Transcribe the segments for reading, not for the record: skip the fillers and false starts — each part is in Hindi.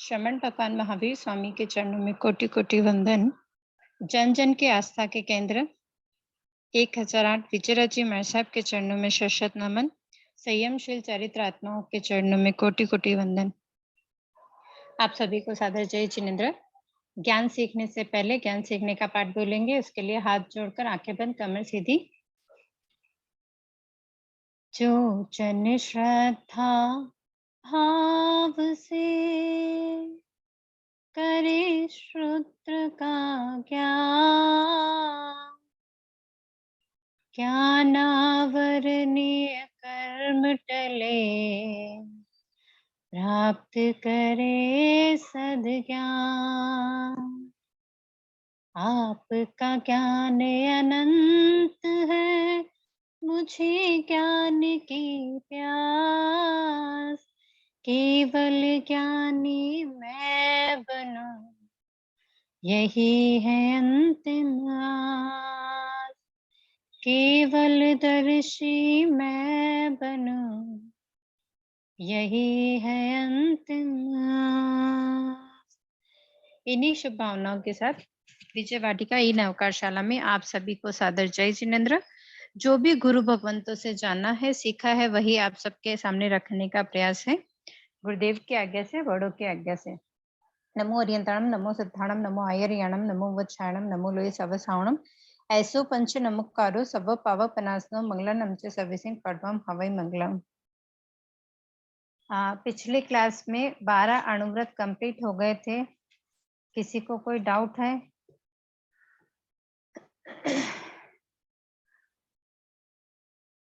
श्रमण भगवान महावीर स्वामी के चरणों में कोटि कोटि वंदन। जन जन के आस्था के केंद्र 1008 विजयराजी मार साहब के चरणों में शत नमन। संयमशील चरित्र आत्माओं के चरणों में कोटि कोटि वंदन। आप सभी को सादर जय जिनेन्द्र। ज्ञान सीखने से पहले ज्ञान सीखने का पाठ बोलेंगे। उसके लिए हाथ जोड़कर आंखें बंद, कमर सीधी। जो जन श्रद्धा भाव से करे श्रुत्र का ज्ञान, ज्ञानावरणीय कर्म टले, प्राप्त करे सद्ज्ञान। आपका ज्ञान अनंत है, मुझे ज्ञान की प्यास। केवल ज्ञानी मैं बनूं, यही है अंतिम आस। केवल दर्शी मैं बनूं, यही है अंतिम आस। इन्हीं शुभ भावनाओं के साथ विजय वाटिका ई नवकारशाला में आप सभी को सादर जय जिनेन्द्र। जो भी गुरु भगवंतों से जाना है, सीखा है, वही आप सबके सामने रखने का प्रयास है, गुरुदेव की आज्ञा से, बड़ों की आज्ञा से। नमो अरियंताणम, नमो सिद्धाणम, नमो आयर्याणम, नमो वत्सायणम, नमो लोय सवसावणम। ऐसो पंच नमकारो सब पावक पनासनो मंगलम च सर्विसिंग पडवम हवै मंगलम। पिछले क्लास में 12 अणुव्रत कंप्लीट हो गए थे। किसी को कोई डाउट है?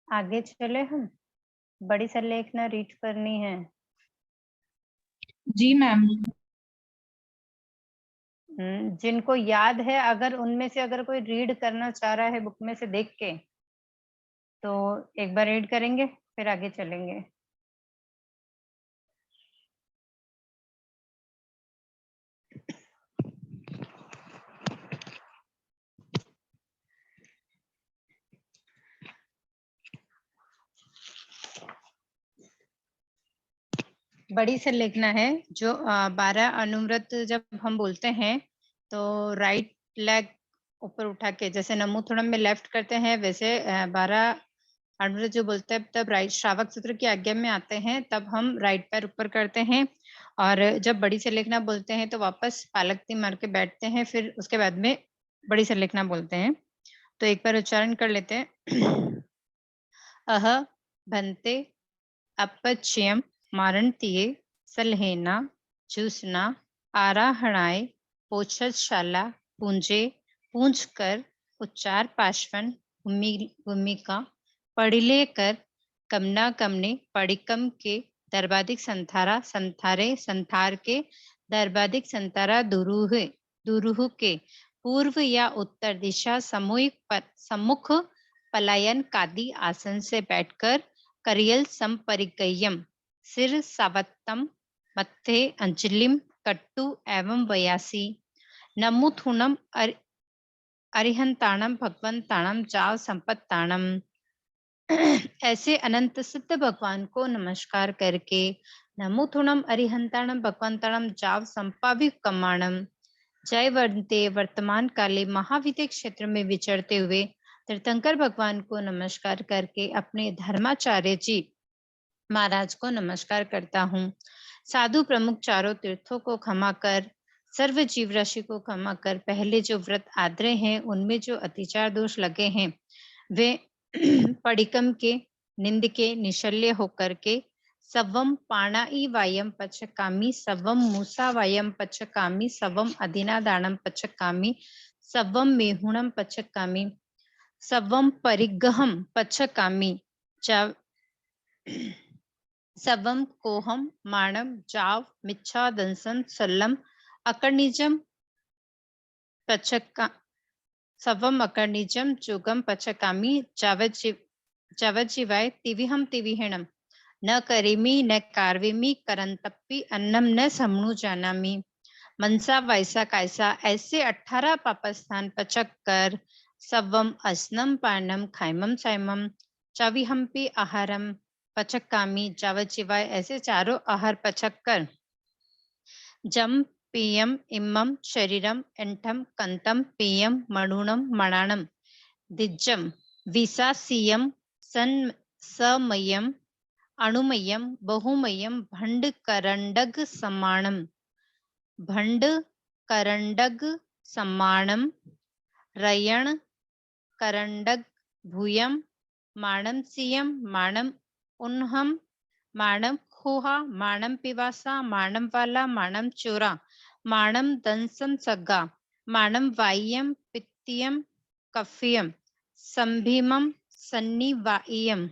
आगे चले हम। बड़ी संलेखना रीड करनी है। जी मैम। जिनको याद है, अगर उनमें से अगर कोई रीड करना चाह रहा है बुक में से देख के, तो एक बार रीड करेंगे, फिर आगे चलेंगे। बड़ी से लिखना है। जो 12 अनुव्रत जब हम बोलते हैं तो राइट लेग ऊपर उठा के, जैसे नमोथुणम में लेफ्ट करते हैं, वैसे 12 अनुव्रत जो बोलते हैं तब राइट श्रावक सूत्र की आज्ञा में आते हैं, तब हम राइट पैर ऊपर करते हैं। और जब बड़ी से लिखना बोलते हैं तो वापस पालकती मार के बैठते हैं, फिर उसके बाद में बड़ी से लिखना बोलते हैं। तो एक बार उच्चारण कर लेते हैं। अह भंते अपच्यम मारणतीये सलहेना चूसना आराहणाय पोषशाला पूंजे पूंज कर उच्चार पाश्वन भूमिका पढ़िले कर कमना कमने पड़िकम के दर्बादिक संथारा संथारे संथार के दर्बादिक संतारा दुरूह के पूर्व या उत्तर दिशा सम्मुख पलायन कादी आसन से बैठकर करियल संपरिगयम सिर सावत्तम मत्थे अंजलिम कट्टु एवं वयासी नमुथुनम अरिहंताणम भगवंताणम जाव संपत्ताणम। ऐसे अनंत सिद्ध भगवान को नमस्कार करके नमुथुनम अरिहंताणम भगवंताणम जाव संपावि कमाणम। जय वंते वर्तमान काले महाविद्य क्षेत्र में विचरते हुए तीर्थंकर भगवान को नमस्कार करके अपने धर्माचार्य जी महाराज को नमस्कार करता हूँ। साधु प्रमुख चारों तीर्थों को क्षमा कर, सर्व जीव राशि को क्षमा कर, पहले जो व्रत आद्रे हैं उनमें जो अतिचार दोष लगे हैं वे पड़िकम के निंद के निशल्य होकर के सवम पाणाई वायम पचकामी सवम मूसा वायम पचकामी सवम अधिनादानम पचकामी सवम मेहुणम पचकामी सवम परिगहम पचकामी सवम कोहम माणम जाव मिच्छा दंसन सल्लम अकर्णिजम पचका सवम अकर्णिजम जुगम पचकामी जावज्जीवाय तिविहम तिविहीणम न करेमी न कार्वेमी करंतप्पी अन्नम न समणु जानामी मनसा वैसा कैसा। ऐसे 18 पापस्थान पचक कर सवम अस्नम पानम खाइमम साइमम चविहम्पी आहारम पचकामी जावज्जीवाय, ऐसे चारों आहार पचक कर जम पियम इम्मम शरीरम इंठम कंतम पियम मणुणम मणाणम दिज्जम विसासीयम सन समयम अणुमयम बहुमयम भंड करंडग सम्मानम भंड करंडग सम्मानम रयण करंडग भूयम माणम सियम माणम उन्हम माणम खोहा माणम पिवासा माणम वाला माणम चोरा माणम दंसम सग्गा माणम वाय्यम पित्तियम कफियम संभीमम सन्निवाइयम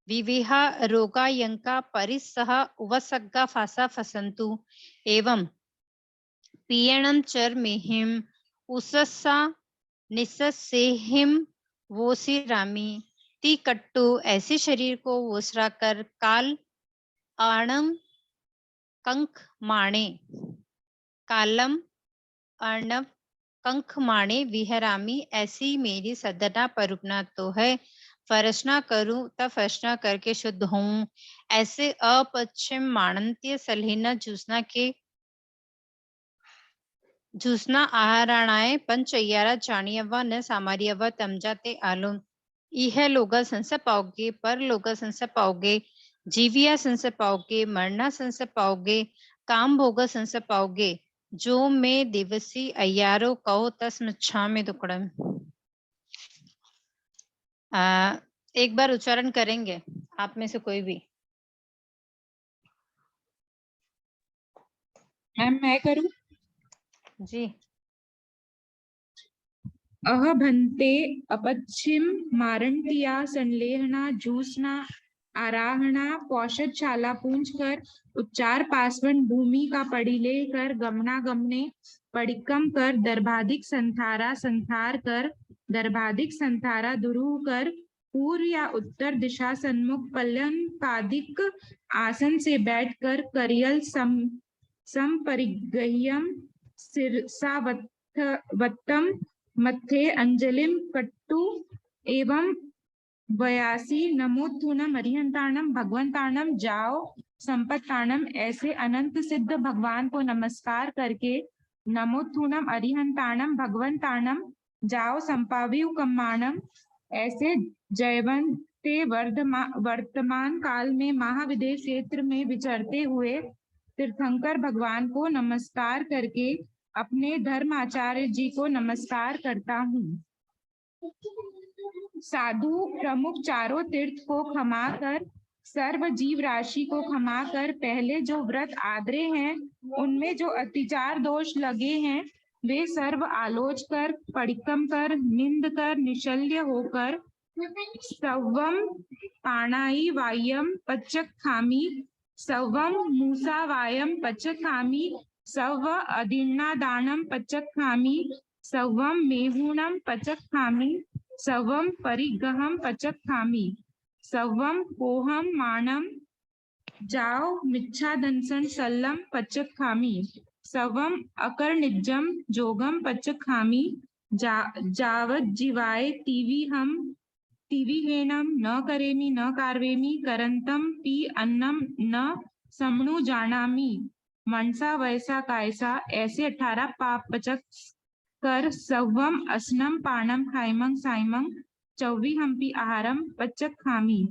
विविहा रोगायंका परिसह उवसग्गा फासा फसंतु एवं पीयणम चरमेहिम उसस्सा निस्सेहिम वोसिरामी ती कट्टू ऐसे शरीर को वोसरा कर काल आणम कंख माणे कालम अर्णव कंख माणे विहरामी ऐसी मेरी सदना परुपना तो है फर्शना करूं तब फर्शना करके शुद्ध हूं ऐसे अपश्चिम माणंत्य सलहीना जूसना आहाराणाय पंचय्यारा चाणियवा न सामारियवा तमजाते आलूम इह लोगा संसा पाओगे पर लोगा संसा पाओगे जीविया संसा पाओगे मरना संसा पाओगे काम भोगा संसा पाओगे जो मैं दिवसी अयारो कहो तस्मच्छा में दुकड़म। एक बार उच्चारण करेंगे आप में से कोई भी। मैम मैं करूं? जी। अहभन्ते अपच्छिम मारंटिया संलेहना जूसना आराहना पौषधशाला पूंज कर उच्चार पासवन भूमि का पड़िले कर गमना गमने पड़िकम कर दर्भाधिक संथारा संथार कर दर्भाधिक संथारा दुरूह कर पूर्व या उत्तर दिशा सन्मुख पल्लन पादिक आसन से बैठकर करियल संपरिगह्यम सिरसावत्तम मथे अंजलिम कट्टु एवं वयासी नमोत्थुनम अरिहंताणम भगवंताणम जाओ संपत्ताणम ऐसे अनंत सिद्ध भगवान को नमस्कार करके नमोत्थुनम अरिहंताणम भगवंताणम जाओ संपाविव कम्माणम ऐसे जयवंते वर्तमान काल में महाविदेश क्षेत्र में विचरते हुए तीर्थंकर भगवान को नमस्कार करके अपने धर्माचार्य जी को नमस्कार करता हूँ। साधु प्रमुख चारों तीर्थ को क्षमा कर सर्व जीव राशि को क्षमा कर पहले जो व्रत आदरे हैं उनमें जो अतिचार दोष लगे हैं वे सर्व आलोच कर पड़िकम कर निंद कर निशल्य होकर सवम पाणाई वायम पच्चक खामी सवम मूसा वायम पच्चक खामी सव अदीर्णा दानम पच्चक खामी सवम मेहुणम पच्चक खामी सवम परिगहम पचक खामी सवम कोहम मानम जाओ मिच्छा दंसन सल्लम पचक खामी सवम अकर्णिजम जोगम पचक खामी जावत जीवाय तीवी हेनम न करेमी न कार्वेमी करंतम पी अन्नम न समणु जानामी मनसा वैसा कायसा ऐसे 18 पाप पचक कर सवम असनम पानम खाइमंग साइमंग चौवी हम्पी आहारम पचक खामी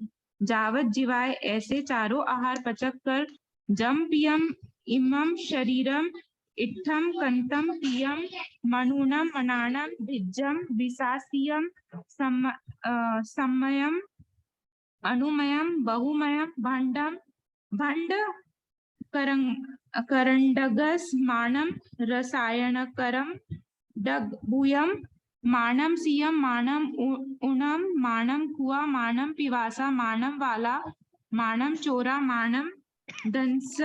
जावत जीवाय ऐसे चारों आहार पचक कर जम पियम इमम शरीरम इत्थम कंतम पियम मनुनम मनानम भिज्जम विसासियम सम्मयम अनुमयम बहुमयम भंडम भंड करंडगस मानम रसायनकरम डगभूयम मानम सियम मानम उनम मानम कुआ मानम पिवासा मानम वाला मानम चोरा मानम दंस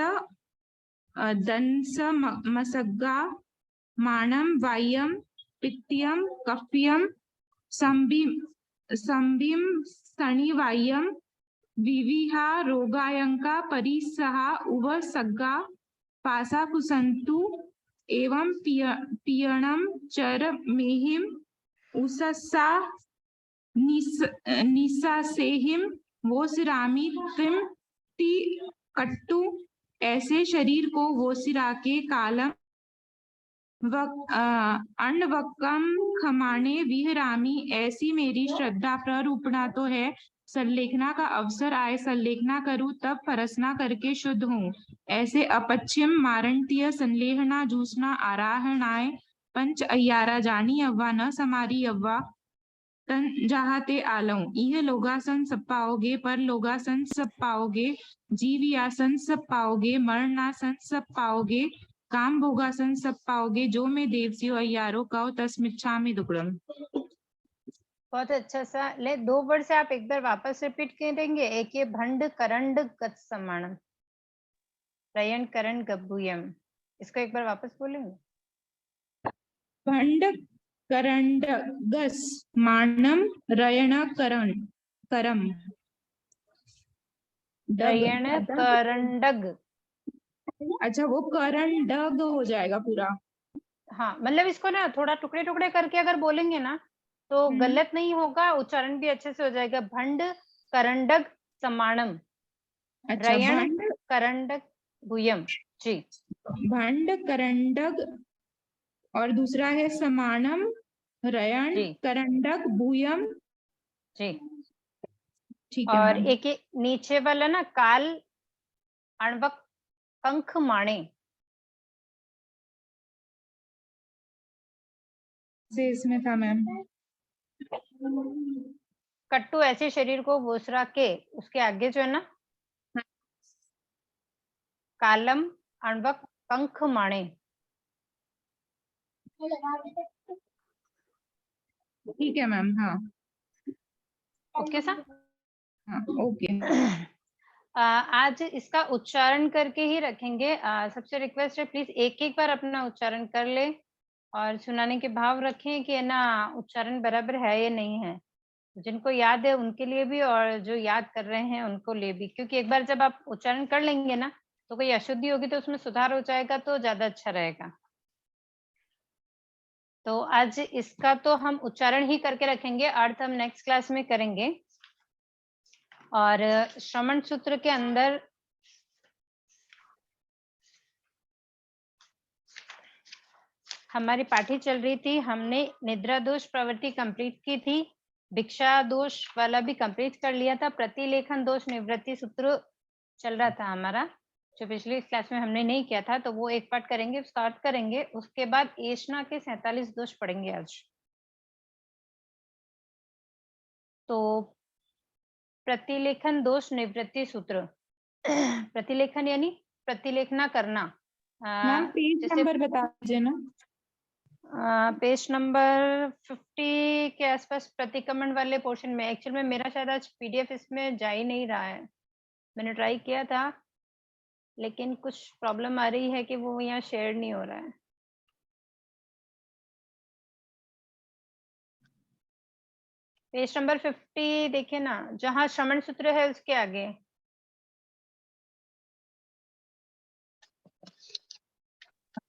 मसग्गा मानम वायम पित्तियम कफियम संबिम सनिवायम विविहा रोगायंका परिसहा उव सग्गा पासा कुसंतु एवं पीयणम चर मेहिम उसस्सा निसासेहिम वोसिरामी तिम ती कट्टु ऐसे शरीर को वो सिराके कालम अण्वक्कम खमाने विहरामी, ऐसी मेरी श्रद्धा प्ररूपणा तो है, संलेखना का अवसर आए संलेखना करूं तब परसना करके शुद्ध हूँ। ऐसे अपच्यम मारंतीय संलेहना जूसना आराहणाए, पंच अय्यारा जानी अव्वा न समारी अव्वा, तन जहाते आलऊं। यह लोगासन सब पाओगे, पर लोगासन सब पाओगे, जीवियासन सब पाओगे, मरणासन सब पाओगे, काम भोगासन सब पाओगे, जो मैं देवसियो अय्यारो कहो तस्मिच्छामि दुक्कड़म। बहुत अच्छा सा। ले 2 वर्ड से आप एक बार वापस रिपीट करेंगे। एक ये भंड करंड गत समाणम, रयन करण गब्बुयम, इसको एक बार वापस बोलेंगे। भंड करंड गस मानम रयण करण करम, रयण करंडग। अच्छा वो करण डग हो जाएगा पूरा। हाँ, मतलब इसको ना थोड़ा टुकड़े टुकड़े करके अगर बोलेंगे ना तो गलत नहीं होगा, उच्चारण भी अच्छे से हो जाएगा। भंड करंडग समाणम, अच्छा रयण भंड करंडग भूयम। जी, भंड करंडग और दूसरा है समानम रयण जी, करंडक भूयम। जी। ठीक है और मैम। एक नीचे वाला ना काल अण्वक कंख माणे, से इसमें था मैम। कट्टू ऐसे शरीर को बोसरा के, उसके आगे जो है ना कालम अण्वक कंख माणे। ठीक है मैम। हाँ ओके सा। हाँ ओके। आज इसका उच्चारण करके ही रखेंगे। सबसे रिक्वेस्ट है प्लीज एक एक बार अपना उच्चारण कर ले और सुनाने के भाव रखें कि है ना उच्चारण बराबर है या नहीं है। जिनको याद है उनके लिए भी और जो याद कर रहे हैं उनको लिए भी, क्योंकि एक बार जब आप उच्चारण कर लेंगे ना तो कोई अशुद्धि होगी तो उसमें सुधार हो जाएगा तो ज्यादा अच्छा रहेगा। तो आज इसका तो हम उच्चारण ही करके रखेंगे, अर्थ हम नेक्स्ट क्लास में करेंगे। और श्रवण सूत्र के अंदर हमारी पाठी चल रही थी, हमने निद्रा दोष प्रवृत्ति कंप्लीट की थी, भिक्षा दोष वाला भी कंप्लीट कर लिया था, प्रतिलेखन दोष निवृत्ति सूत्र चल रहा था हमारा, जो पिछली क्लास में हमने नहीं किया था, तो वो एक पार्ट करेंगे, स्टार्ट करेंगे। उसके बाद एषणा के 47 दोष पढ़ेंगे आज। तो प्रतिलेखन दोष निवृत्ति सूत्र प्रतिलेखन यानी प्रतिलेखना करना। मैम पेज जैसे नंबर बता दीजिए ना। पेज नंबर 50 के आसपास प्रतिक्रमण वाले पोर्शन में। एक्चुअल में मेरा शायद आज पीडीएफ इसमें जा ही नहीं रहा है, मैंने ट्राई किया था लेकिन कुछ प्रॉब्लम आ रही है कि वो यहाँ शेयर नहीं हो रहा है। पेज नंबर 50 देखिए ना, जहाँ श्रवण सूत्र है उसके आगे।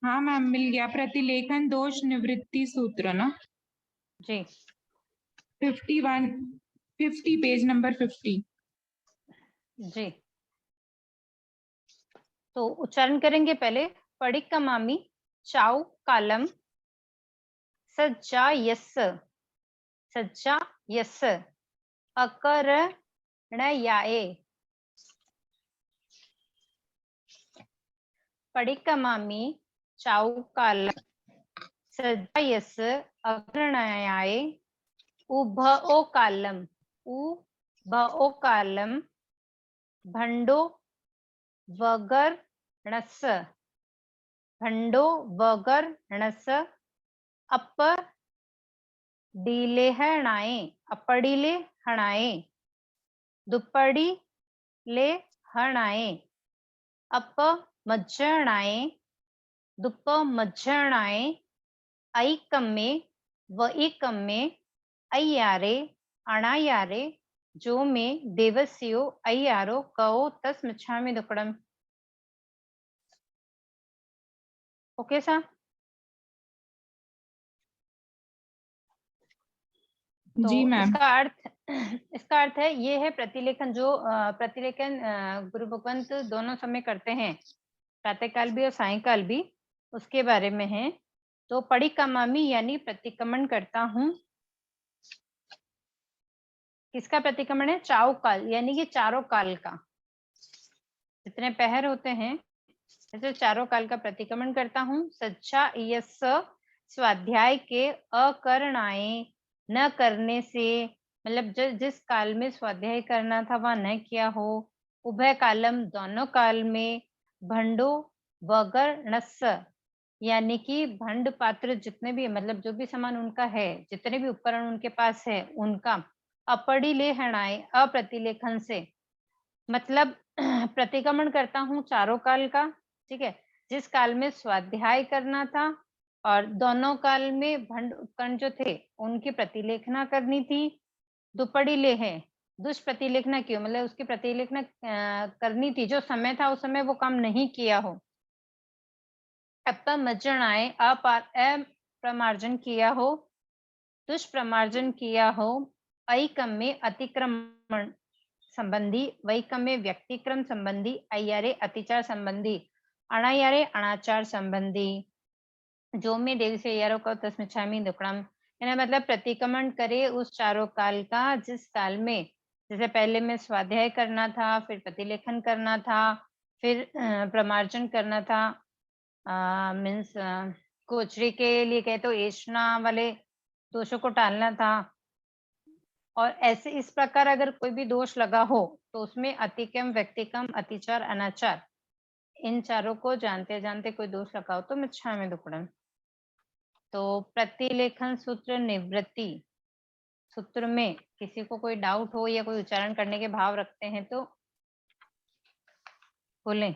हाँ मैम मिल गया, प्रतिलेखन दोष निवृत्ति सूत्र ना। जी 51 50 पेज नंबर 50। जी, तो उच्चारण करेंगे पहले। पडिक्कमामि चाउ कालम सज्जा यस, सज्जा यस अकरणयाए, पडिक्कमामि चाउ कालम सज्जा यस अकरणयाए, उभओ कालम, उभओ कालम भंडो वगर्णस, भंडो वगर्णस अपडीले हणाए, अपड़ीले हणाए, दुपड़ी ले हणाए, अप मज्जणाए, दुप मज्जणाए, ऐकम्मे व इकम्मे अय्यारे अणायारे, जो में देवस्यो अय्यारो कहो तस्मिच्छामि दुक्कडम। ओके सा। तो जी मैम। इसका अर्थ है ये है प्रतिलेखन, जो प्रतिलेखन गुरु भगवंत दोनों समय करते हैं। प्रातःकाल भी और सायंकाल भी, उसके बारे में है। तो परिक्रमामि यानी प्रतिक्रमण करता हूँ। किसका प्रतिक्रमण है? चारों काल, यानी कि चारों काल का, जितने पहर होते हैं ऐसे चारों काल का प्रतिक्रमण करता हूँ। सच्चा यस स्वाध्याय के अकरणाए, न करने से, मतलब जिस काल में स्वाध्याय करना था वह न किया हो। उभय कालम, दोनों काल में। भंडो वगर नस, यानी कि भंड पात्र जितने भी, मतलब जो भी सामान उनका है, जितने भी उपकरण उनके पास है उनका, अपरिलेहणाए, अप्रतिलेखन से, मतलब प्रतिक्रमण करता हूँ चारों काल का, ठीक है, जिस काल में स्वाध्याय करना था और दोनों काल में भंड उपकरण जो थे उनकी प्रतिलेखना करनी थी। दुपड़ी ले है, दुष्प्रतिलेखना क्यों, मतलब उसकी प्रतिलेखना करनी थी, जो समय था उस समय वो काम नहीं किया हो। अपमज्जनाए, अप्रमार्जन किया हो, दुष्प्रमार्जन किया हो। ऐकम में अतिक्रमण संबंधी, वैकम में व्यक्तिक्रम संबंधी, अय्यारे अतिचार संबंधी, अणायारे अनाचार संबंधी। जो में देवी से अय्यारों का तस्मिच्छामि दुक्कड़म, यानी मतलब प्रतिक्रमण करे उस चारों काल का जिस काल में, जैसे पहले में स्वाध्याय करना था, फिर प्रतिलेखन करना था, फिर प्रमार्जन करना था, मीन्स कोचरी के लिए कहे तो एषणा वाले दोषों को टालना था। और ऐसे इस प्रकार अगर कोई भी दोष लगा हो तो उसमें अतिक्रम, व्यक्तिक्रम, अतिचार, अनाचार, इन चारों को जानते जानते कोई दोष लगा हो तो मिच्छामि दुक्कडम। तो प्रतिलेखन सूत्र निवृत्ति सूत्र में किसी को कोई डाउट हो या कोई उच्चारण करने के भाव रखते हैं तो बोलें।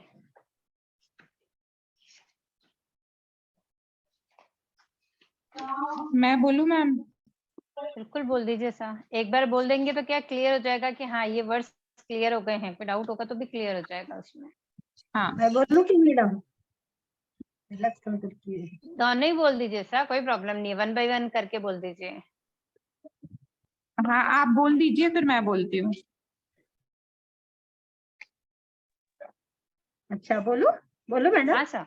मैं बोलूं मैम? बिल्कुल बोल दीजिए सर, एक बार बोल देंगे तो क्या क्लियर हो जाएगा कि हाँ ये वर्ड्स क्लियर हो गए हैं, कोई डाउट होगा तो भी क्लियर हो जाएगा उसमें। हाँ, मैं बोलूं कि मैडम? दोनों ही बोल दीजिए सर, कोई प्रॉब्लम नहीं है, 1 बाय 1 करके बोल दीजिए। हाँ आप बोल दीजिए फिर मैं बोलती हूँ। अच्छा बोलो, बोलो मैडम। हाँ सर,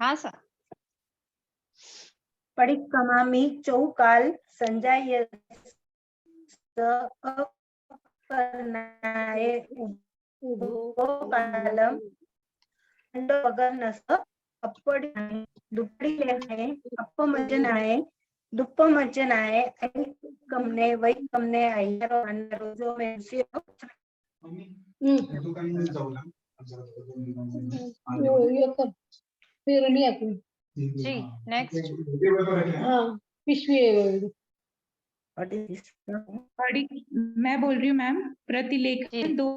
हाँ सर। परिक्रमामि चौकाल संजायस्य अपकरणाय उभोकालम भंडोवगनस अपडिनाय दुपड़िलेनाय अपमज्जनाय दुप्पमज्जनाय ऐकमने वैकमने अय्यारो अनारो जो में जी नेक्स्ट। बड़ी मैं बोल रही हूँ मैम। जी प्रतिलेखन दो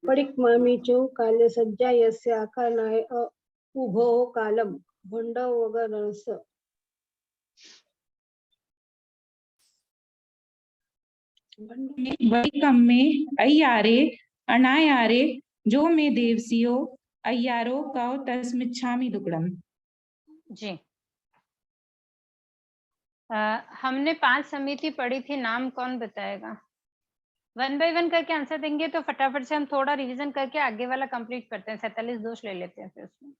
परिक्रमामि च काले सज्जायस्य आकारणाय उभो कालम भंडवगनस। वैकम में अय्यारे अनायारे जो में देवसियो अय्यारो का तस्मिच्छामि दुक्कडम। जी हमने 5 समिति पढ़ी थी, नाम कौन बताएगा? 1 बाय 1 करके आंसर देंगे तो फटाफट से हम थोड़ा रिवीजन करके आगे वाला कंप्लीट करते हैं, 47 दोष ले लेते हैं फिर उसमें।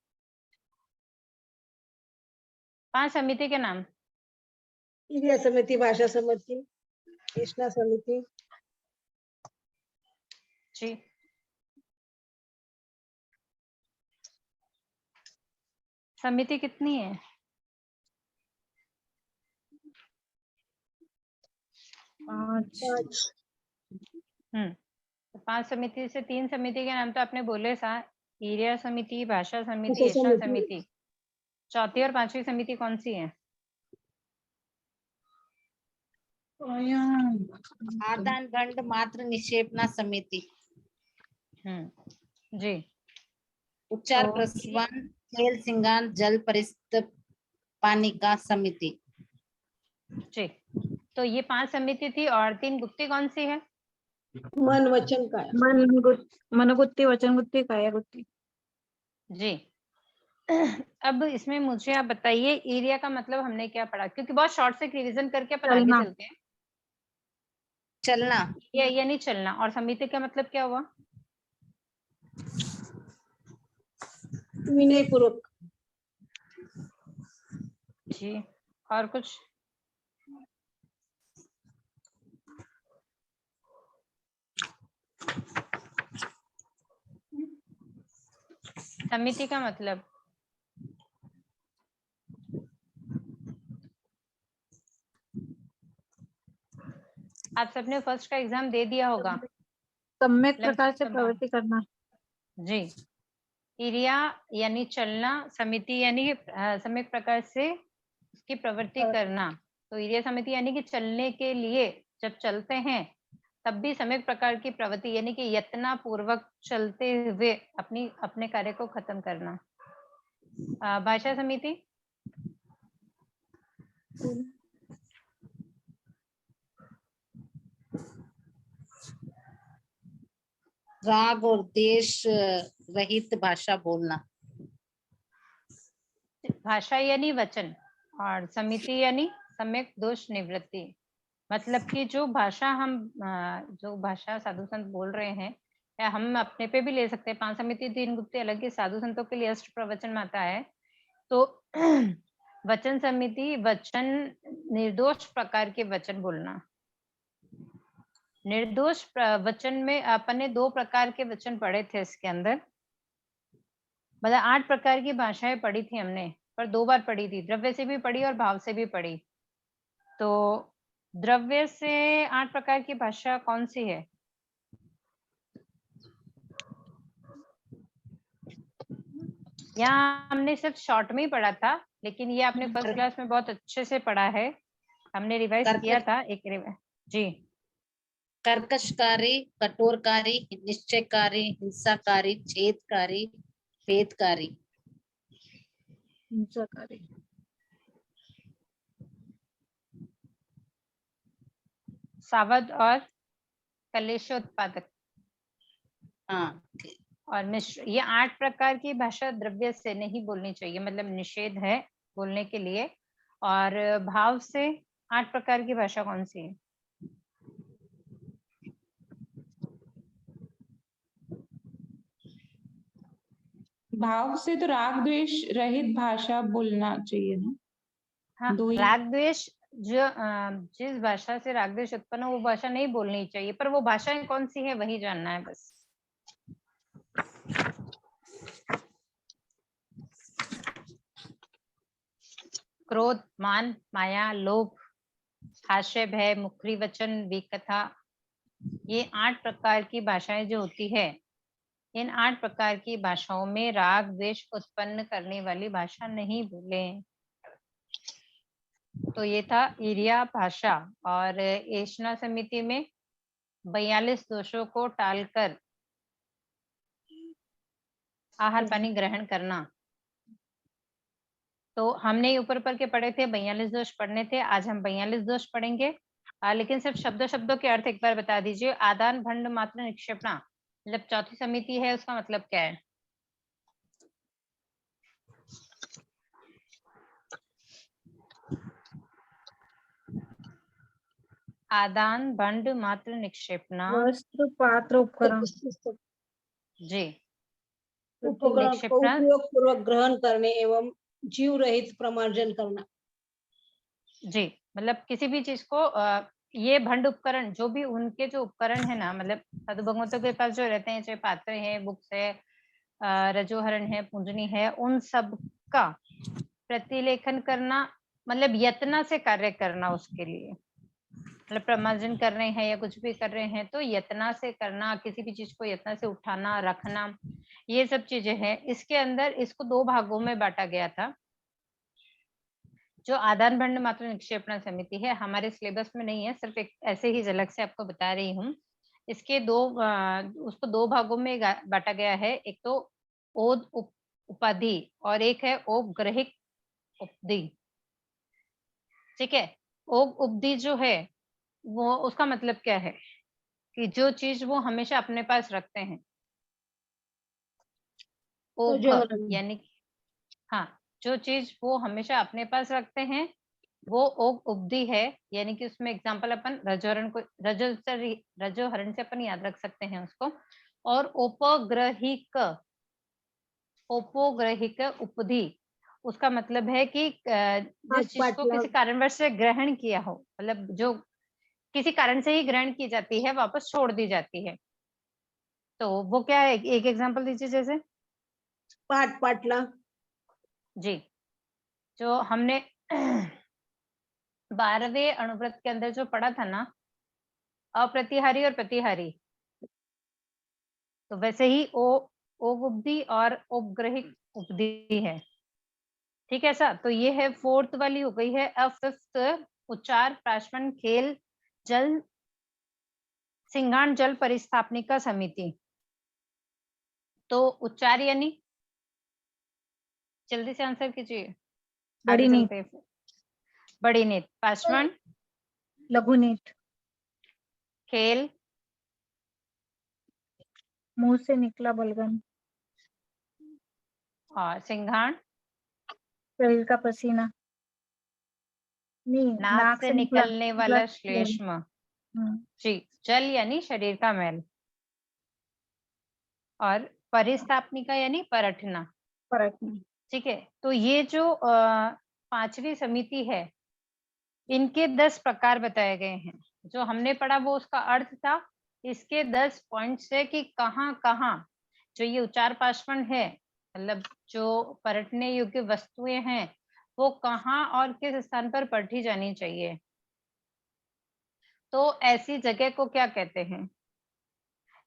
5 समिति के नाम। क्रिया समिति, भाषा समिति, कृष्णा समिति। जी समिति कितनी है? 5। तो 5 समिति से 3 समिति के नाम तो आपने बोले सा, क्रिया समिति, भाषा समिति, भाषा एषणा समिति। समिति। चौथी और 5वीं समिति कौन सी है? आदान दंड मात्र निक्षेपना समिति। जी उच्चार तो प्रस्वन खेल सिंगान जल परिस्थ पानिका समिति। जी तो ये 5 समिति थी और 3 गुत्ती कौन सी है? मन वचन काया। मनोगुत्ती, वचन गुत्ती, काया गुत्ती। जी अब इसमें मुझे आप बताइए एरिया का मतलब हमने क्या पढ़ा, क्योंकि बहुत शॉर्ट से रिवीजन करके अपन आगे चलना। चलते हैं। चलना। ये यानी चलना। और समिति का मतलब क्या हुआ? विनय पूर्वक। जी। और कुछ? समिति का मतलब आप सबने फर्स्ट का एग्जाम दे दिया होगा। सम्यक लंच प्रकार से के बाद। प्रवृत्ति करना। जी। क्रिया यानी चलना, समिति यानी सम्यक प्रकार से उसकी प्रवृत्ति करना। तो क्रिया समिति यानी कि चलने के लिए जब चलते हैं तब भी सम्यक प्रकार की प्रवृत्ति यानी कि यत्न पूर्वक चलते हुए अपने कार्य को खत्म करना। भाषा समिति राग और देश रहित भाषा बोलना। भाषा यानी वचन और समिति यानी सम्यक दोष निवृत्ति। मतलब कि जो भाषा साधु संत बोल रहे हैं या हम अपने पे भी ले सकते हैं। पांच समिति तीन गुप्ती अलग ही साधु संतों के लिए अष्ट प्रवचन में आता है। तो वचन समिति वचन निर्दोष प्रकार के वचन बोलना। निर्दोष वचन में अपने 2 प्रकार के वचन पढ़े थे इसके अंदर। मतलब 8 प्रकार की भाषाएं पढ़ी थी हमने, पर 2 बार पढ़ी थी। द्रव्य से भी पढ़ी और भाव से भी पढ़ी। तो द्रव्य से 8 प्रकार की भाषा कौन सी है? यहाँ हमने सिर्फ शॉर्ट में ही पढ़ा था, लेकिन ये आपने फर्स्ट क्लास में बहुत अच्छे से पढ़ा है। हमने रिवाइज किया था जी। कर्कशकारी, कठोरकारी, निश्चयकारी, हिंसाकारी, छेदकारी, भेदकारी। हिंसाकारी। सावध और कलेशोत्पादक। हाँ। और मिश्र। ये 8 प्रकार की भाषा द्रव्य से नहीं बोलनी चाहिए, मतलब निषेध है बोलने के लिए। और भाव से 8 प्रकार की भाषा कौन सी है? भाव से तो राग द्वेष रहित भाषा बोलना चाहिए ना। हाँ, दो ही। राग द्वेष जिस भाषा से राग द्वेष उत्पन्न हो वो भाषा नहीं बोलनी चाहिए, पर वो भाषाएं कौन सी है वही जानना है बस। क्रोध, मान, माया, लोभ, हास्य, भय, मुखरी वचन, विकथा, ये 8 प्रकार की भाषाएं जो होती है, इन 8 प्रकार की भाषाओं में राग द्वेष उत्पन्न करने वाली भाषा नहीं बोले। तो ये था इरिया भाषा। और एषणा समिति में 42 दोषों को टालकर आहार पानी ग्रहण करना। तो हमने ऊपर के पढ़े थे, 42 दोष पढ़ने थे। आज हम 42 दोष पढ़ेंगे। लेकिन सिर्फ शब्दों के अर्थ एक बार बता दीजिए। आदान भंड मात्र निक्षेपणा, मतलब चौथी समिति है, उसका मतलब क्या है? आदान भंड मात्र निक्षेपणा। वस्त्र, पात्र, उपकरण। जी। उपकरण को निक्षेपणा। उपयोग पूर्वक ग्रहण करने एवं जीव रहित प्रमार्जन करना। जी, मतलब किसी भी चीज को ये भंड उपकरण, जो भी उनके जो उपकरण है ना, मतलब साधु भगवंतों के पास जो रहते हैं, चाहे पात्र है, बुक्स है, रजोहरण है, पूंजनी है, उन सब का प्रतिलेखन करना, मतलब यत्न से कार्य करना उसके लिए। मतलब प्रमार्जन कर रहे हैं या कुछ भी कर रहे हैं तो यत्न से करना, किसी भी चीज को यत्न से उठाना, रखना, ये सब चीजें हैं। इसके अंदर इसको 2 भागों में बांटा गया था। जो आदान भंड मात्र निक्षेपणा समिति है, हमारे सिलेबस में नहीं है, सिर्फ एक ऐसे ही झलक से आपको बता रही हूँ। इसके उसको 2 भागों में बांटा गया है। एक तो ओद उपाधि और एक है औग्रहिक उपधि। ठीक है। ओग उपधि जो है वो, उसका मतलब क्या है कि जो चीज वो हमेशा अपने पास रखते हैं। ओघ यानी हाँ, जो चीज वो हमेशा अपने पास रखते हैं वो ओग उपदी है, यानी कि उसमें एग्जाम्पल अपन रजोहरण को रजोहरण से अपन याद रख सकते हैं उसको। और औपग्रहिक उपधि, उसका मतलब है कि जिस चीज को किसी कारणवश से ग्रहण किया हो, मतलब जो किसी कारण से ही ग्रहण की जाती है, वापस छोड़ दी जाती है, तो वो क्या है? एक एग्जांपल दीजिए। जैसे पाठ पाटला। जी, जो हमने 12वें अणुव्रत के अंदर जो पढ़ा था ना, अप्रतिहारी और प्रतिहारी, तो वैसे ही ओग उपधि और औपग्रहिक उपधि है। ठीक है सर, तो ये है फोर्थ वाली हो गई है। अब फिफ्थ, उच्चार, प्राशवन, खेल, जल, सिंगाण जल परिस्थापनिका समिति। तो उच्चार यानी, जल्दी से आंसर कीजिए, बड़ी आगे नीट, चलते हैं। बड़ी नीत, पाशवन, लघु नीट, खेल, मुंह से निकला बलगम, और सिंघाण, शरीर का पसीना, नहीं नाक से निकला निकलने वाला श्लेष्म। हम्म, जी, जल यानी शरीर का मैल, और परिस्थापनिका यानी परखना। फर्क नहीं। ठीक है, तो ये जो पांचवी समिति है, इनके 10 प्रकार बताए गए हैं। जो हमने पढ़ा वो उसका अर्थ था। इसके 10 पॉइंट्स है कि कहाँ कहाँ जो ये उच्चार पाशवन है, मतलब जो परखने योग्य वस्तुएं हैं, वो कहाँ और किस स्थान पर परखी जानी चाहिए। तो ऐसी जगह को क्या कहते हैं?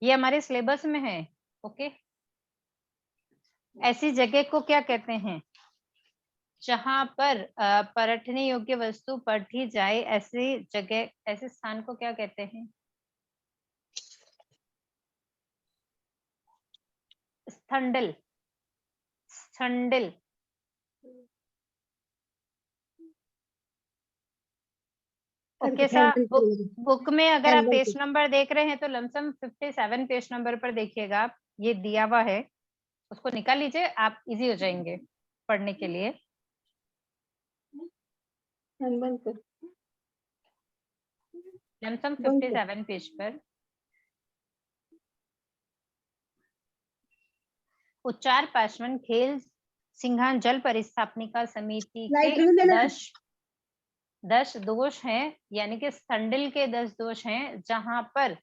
ये हमारे सिलेबस में है। ओके, ऐसी जगह को क्या कहते हैं? जहां पर परखने योग्य वस्तु परखी जाए, ऐसी जगह, ऐसे स्थान को क्या कहते हैं? स्थंडिल, स्थंडिल। ओके सर, बुक में अगर आप पेज नंबर देख रहे हैं तो लमसम 57 पेज नंबर पर देखिएगा आप, ये दिया हुआ है, उसको निकाल लीजिए, आप इजी हो जाएंगे पढ़ने के लिए। लमसम 57 पेज पर उच्चार पाशवन, खेल, सिंघाण जल परिस्थापनिका समिति के 10 दोष हैं, यानी कि स्थंडिल के 10 दोष हैं, जहां पर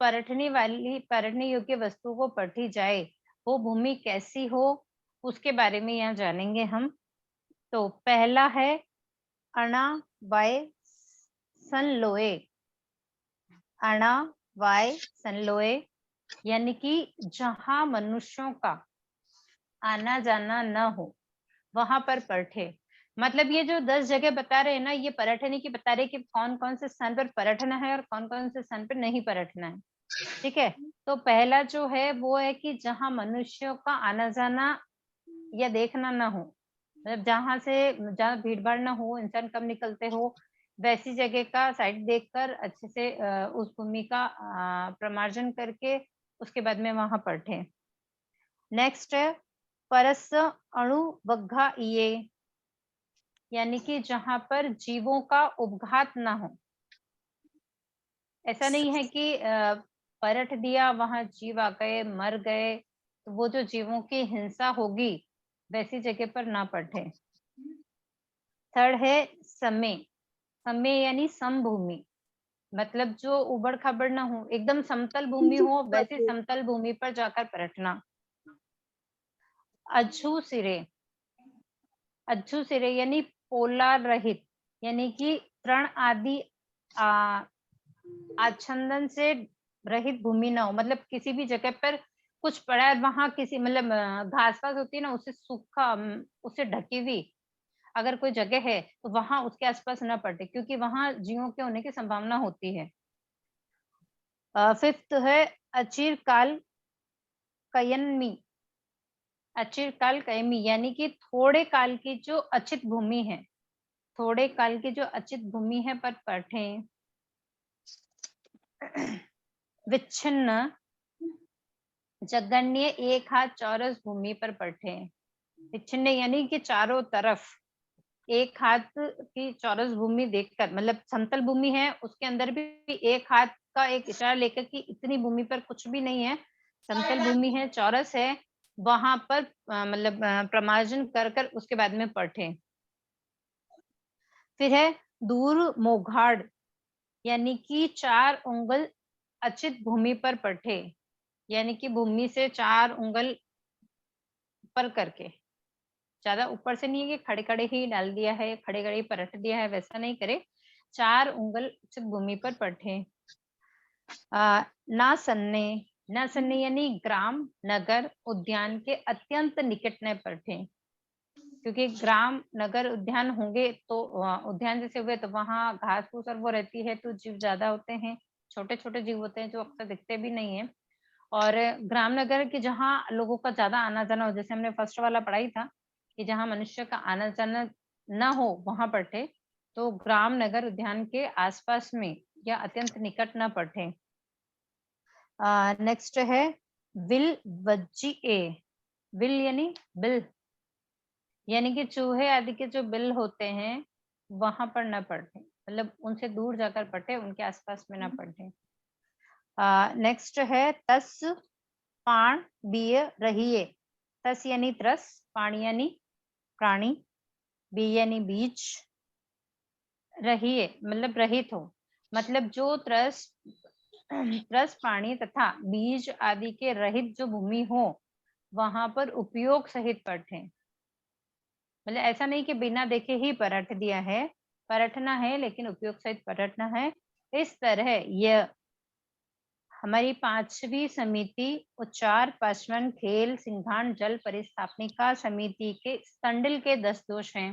परखने योग्य वस्तु को परखी जाए, वो भूमि कैसी हो, उसके बारे में यहाँ जानेंगे हम। तो पहला है अणा वाय संलोए। अणा वाय संलोए यानी कि जहां मनुष्यों का आना जाना न हो, वहां पर परखे। मतलब ये जो 10 जगह बता रहे हैं ना, ये परखने की बता रहे कि कौन कौन से स्थान पर परखना है और कौन कौन से स्थान पर नहीं परखना है। ठीक है, तो पहला जो है वो है कि जहां मनुष्यों का आना जाना या देखना ना हो, मतलब जहां भीड़ भाड़ ना हो, इंसान कम निकलते हो, वैसी जगह का साइट देखकर अच्छे से उस भूमि का प्रमार्जन करके उसके बाद में वहां परखें। नेक्स्ट है परस अणु वग्घा इये, यानी कि जहां पर जीवों का उपघात ना हो। ऐसा नहीं है कि परख दिया, वहां जीव आ गए, मर गए, तो वो जो जीवों की हिंसा होगी वैसी जगह पर ना परखे। थर्ड है समय। समय यानी समभूमि, मतलब जो उबड़ खाबड़ ना हो, एकदम समतल भूमि हो, वैसी समतल भूमि पर जाकर परखना। अज्झू सिरे, अज्झू सिरे यानी पोलार रहित, यानी कि तृण आदि आच्छादन से रहित भूमि ना हो, मतलब किसी भी जगह पर कुछ पड़ा है, वहां किसी मतलब घास पास होती है ना, उससे सूखा, उससे ढकी हुई अगर कोई जगह है तो वहां उसके आसपास न पड़े, क्योंकि वहां जीवों के होने की संभावना होती है। फिफ्थ है अचिर काल कयन्मी। अचिर काल कयमी यानी कि थोड़े काल की जो अचित भूमि है, थोड़े काल की जो अचित भूमि है पर पठे। विच्छिन्न जगन्य एक हाथ चौरस भूमि पर पठे। विच्छिन्न यानी कि चारों तरफ एक हाथ की चौरस भूमि देखकर, मतलब समतल भूमि है उसके अंदर भी एक हाथ का एक इशारा लेकर कि इतनी भूमि पर कुछ भी नहीं है, समतल भूमि है, चौरस है, वहां पर मतलब प्रमार्जन कर कर उसके बाद में पढ़े। फिर है दूर मोघाड़, यानी कि 4 उंगल अचित भूमि पर पढ़े, यानी कि भूमि से 4 उंगल ऊपर करके, ज्यादा ऊपर से नहीं है कि खड़े खड़े ही डाल दिया है, खड़े खड़े ही पलट दिया है, वैसा नहीं करे, 4 उंगल उचित भूमि पर पढ़े। ना सन्ने यानी ग्राम, नगर, उद्यान के अत्यंत निकट न पढ़े, क्योंकि ग्राम, नगर, उद्यान होंगे तो उद्यान जैसे हुए तो वहां घास फूस और वो रहती है, तो जीव ज्यादा होते हैं, छोटे छोटे जीव होते हैं जो अक्सर दिखते भी नहीं है। और ग्राम नगर के जहाँ लोगों का ज्यादा आना जाना हो, जैसे हमने फर्स्ट वाला पढ़ाई था कि जहाँ मनुष्य का आना जाना ना हो वहां पढ़े, तो ग्राम, नगर, उद्यान के आसपास में या अत्यंत निकट न पढ़े। नेक्स्ट है विल वज्जी ए, विल यानी बिल, यानी कि चूहे आदि के जो बिल होते हैं वहां पर न पढ़े, मतलब उनसे दूर जाकर पढ़े, उनके आसपास में न पढ़े। नेक्स्ट है तस पाण बीय रहिए, तस यानी त्रस, पाण यानी प्राणी, बी यानी बीज, रहिए मतलब रहित हो, मतलब जो त्रस पानी तथा बीज आदि के रहित जो भूमि हो वहां पर उपयोग सहित पढ़े, मतलब ऐसा नहीं कि बिना देखे ही पलट दिया है, पलटना है लेकिन उपयोग सहित पलटना है। इस तरह यह हमारी 5वीं समिति उच्चार, पचमन, खेल, सिंघाण, जल परिस्थापनिका समिति के स्तंडिल के 10 दोष हैं,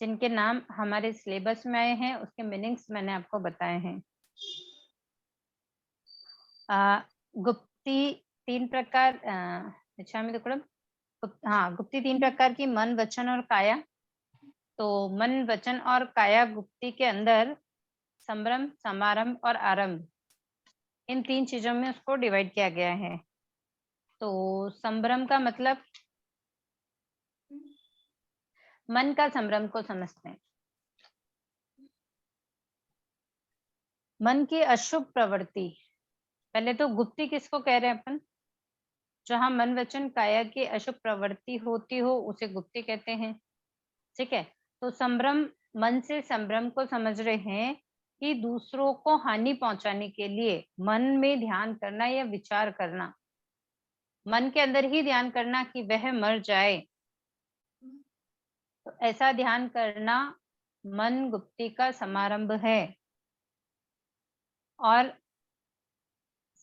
जिनके नाम हमारे सिलेबस में आए हैं, उसके मीनिंग्स मैंने आपको बताए हैं। गुप्ती 3 प्रकार, गुप्ती 3 प्रकार की, मन, वचन और काया। तो मन, वचन और काया गुप्ती के अंदर संभ्रम, समारंभ और आरंभ, इन 3 चीजों में उसको डिवाइड किया गया है। तो संभ्रम का मतलब मन का संभ्रम को समझते हैं। मन की अशुभ प्रवृत्ति, पहले तो गुप्ती किसको कह रहे हैं अपन, जहां मन, वचन, काया की अशुभ प्रवृत्ति होती हो उसे गुप्ती कहते हैं, ठीक है। तो संभ्रम, मन से संभ्रम को समझ रहे हैं कि दूसरों को हानि पहुंचाने के लिए मन में ध्यान करना या विचार करना, मन के अंदर ही ध्यान करना कि वह मर जाए, तो ऐसा ध्यान करना मन गुप्ती का समारंभ है। और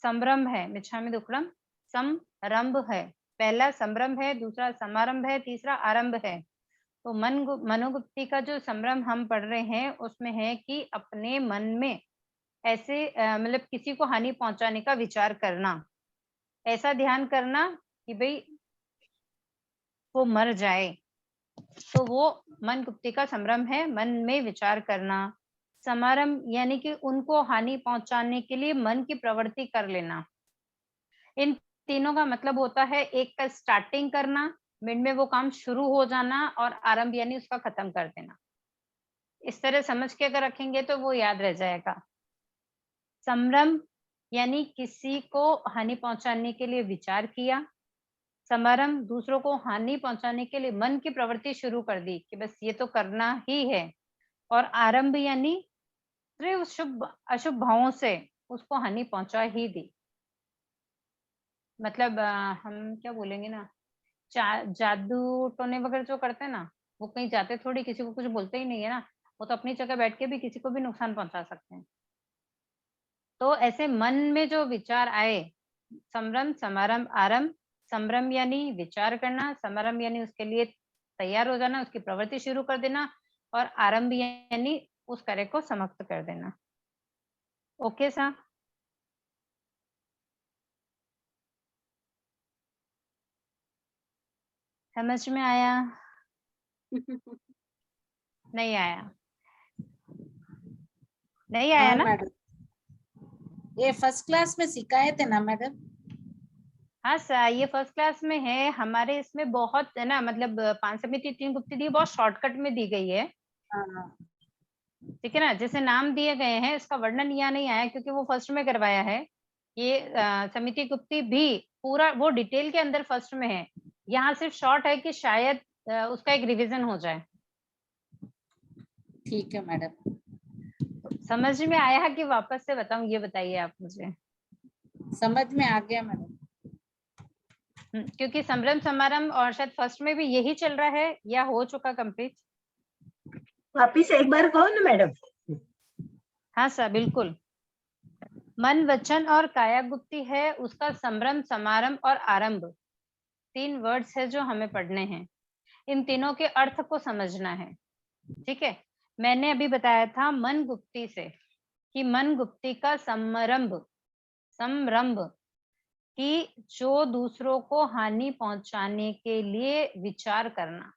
संभ्रम है, मिच्छामि दुक्कडम, संरंभ है, पहला संभ्रम है, दूसरा समारंभ है, तीसरा आरंभ है। तो मनोगुप्ती का जो संभ्रम हम पढ़ रहे हैं उसमें है कि अपने मन में ऐसे मतलब किसी को हानि पहुंचाने का विचार करना, ऐसा ध्यान करना कि भाई वो मर जाए, तो वो मन गुप्ती का संभ्रम है, मन में विचार करना। समारंभ यानी कि उनको हानि पहुंचाने के लिए मन की प्रवृत्ति कर लेना। इन तीनों का मतलब होता है एक का स्टार्टिंग करना, मिड में वो काम शुरू हो जाना, और आरंभ यानी उसका खत्म कर देना। इस तरह समझ के अगर रखेंगे तो वो याद रह जाएगा। संभ्रम यानी किसी को हानि पहुंचाने के लिए विचार किया, समारंभ दूसरों को हानि पहुंचाने के लिए मन की प्रवृत्ति शुरू कर दी कि बस ये तो करना ही है, और आरंभ यानी सिर्फ शुभ अशुभ भावों से उसको हानि पहुंचा ही दी। मतलब हम क्या बोलेंगे ना, जादू टोने वगैरह जो करते हैं ना, वो कहीं जाते थोड़ी किसी को कुछ बोलते ही नहीं है ना, वो तो अपनी जगह बैठ के भी किसी को भी नुकसान पहुंचा सकते हैं। तो ऐसे मन में जो विचार आए, संभ्रम, समारंभ, आरंभ, संभ्रम यानी विचार करना, समारंभ यानी उसके लिए तैयार हो जाना, उसकी प्रवृत्ति शुरू कर देना, और आरंभ यानी उस कार्य को समाप्त कर देना। ओके सा, समझ में आया? नहीं आया? नहीं आया हाँ ना? मैडम, ये फर्स्ट क्लास में सिखाए थे ना मैडम? हाँ सर, ये फर्स्ट क्लास में है हमारे, इसमें बहुत है ना, मतलब 5 समिति 3 गुप्ती दी, बहुत शॉर्टकट में दी गई है, हाँ, ठीक है ना। जैसे नाम दिए गए हैं, इसका वर्णन यहाँ नहीं आया क्योंकि वो फर्स्ट में करवाया है। ये समिति गुप्ती भी पूरा वो डिटेल के अंदर फर्स्ट में है, यहाँ सिर्फ शॉर्ट है कि शायद उसका एक रिवीजन हो जाए। ठीक है मैडम। समझ में आया कि वापस से बताऊं, ये बताइए आप मुझे। समझ में आ गया मैडम। क्योंकि संभ्रम समारंभ और शायद फर्स्ट में भी यही चल रहा है या हो चुका कंप्लीट। वापिस एक बार कहो ना मैडम। हाँ सर, बिल्कुल। मन, वचन और काया गुप्ती है, उसका संभ्रम समारंभ और आरंभ, 3 वर्ड्स है जो हमें पढ़ने हैं। इन तीनों के अर्थ को समझना है, ठीक है। मैंने अभी बताया था मन गुप्ती से कि मन गुप्ती का संरंभ कि जो दूसरों को हानि पहुंचाने के लिए विचार करना,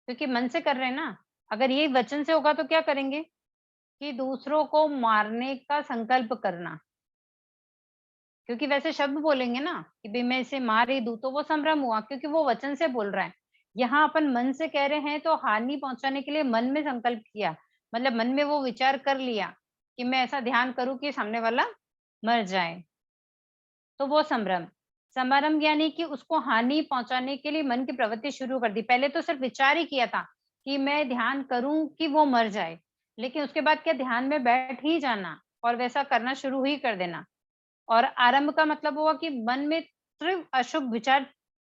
क्योंकि मन से कर रहे हैं ना। अगर ये वचन से होगा तो क्या करेंगे कि दूसरों को मारने का संकल्प करना, क्योंकि वैसे शब्द बोलेंगे ना कि भाई मैं इसे मार ही दूं, तो वो संभ्रम हुआ क्योंकि वो वचन से बोल रहा है। यहाँ अपन मन से कह रहे हैं तो हानि पहुंचाने के लिए मन में संकल्प किया, मतलब मन में वो विचार कर लिया कि मैं ऐसा ध्यान करूं कि सामने वाला मर जाए, तो वो संभ्रम। समारंभ यानी कि उसको हानि पहुंचाने के लिए मन की प्रवृत्ति शुरू कर दी। पहले तो सिर्फ विचार ही किया था कि मैं ध्यान करूं कि वो मर जाए, लेकिन उसके बाद क्या ध्यान में बैठ ही जाना और वैसा करना शुरू ही कर देना। और आरंभ का मतलब हुआ कि मन में सिर्फ अशुभ विचार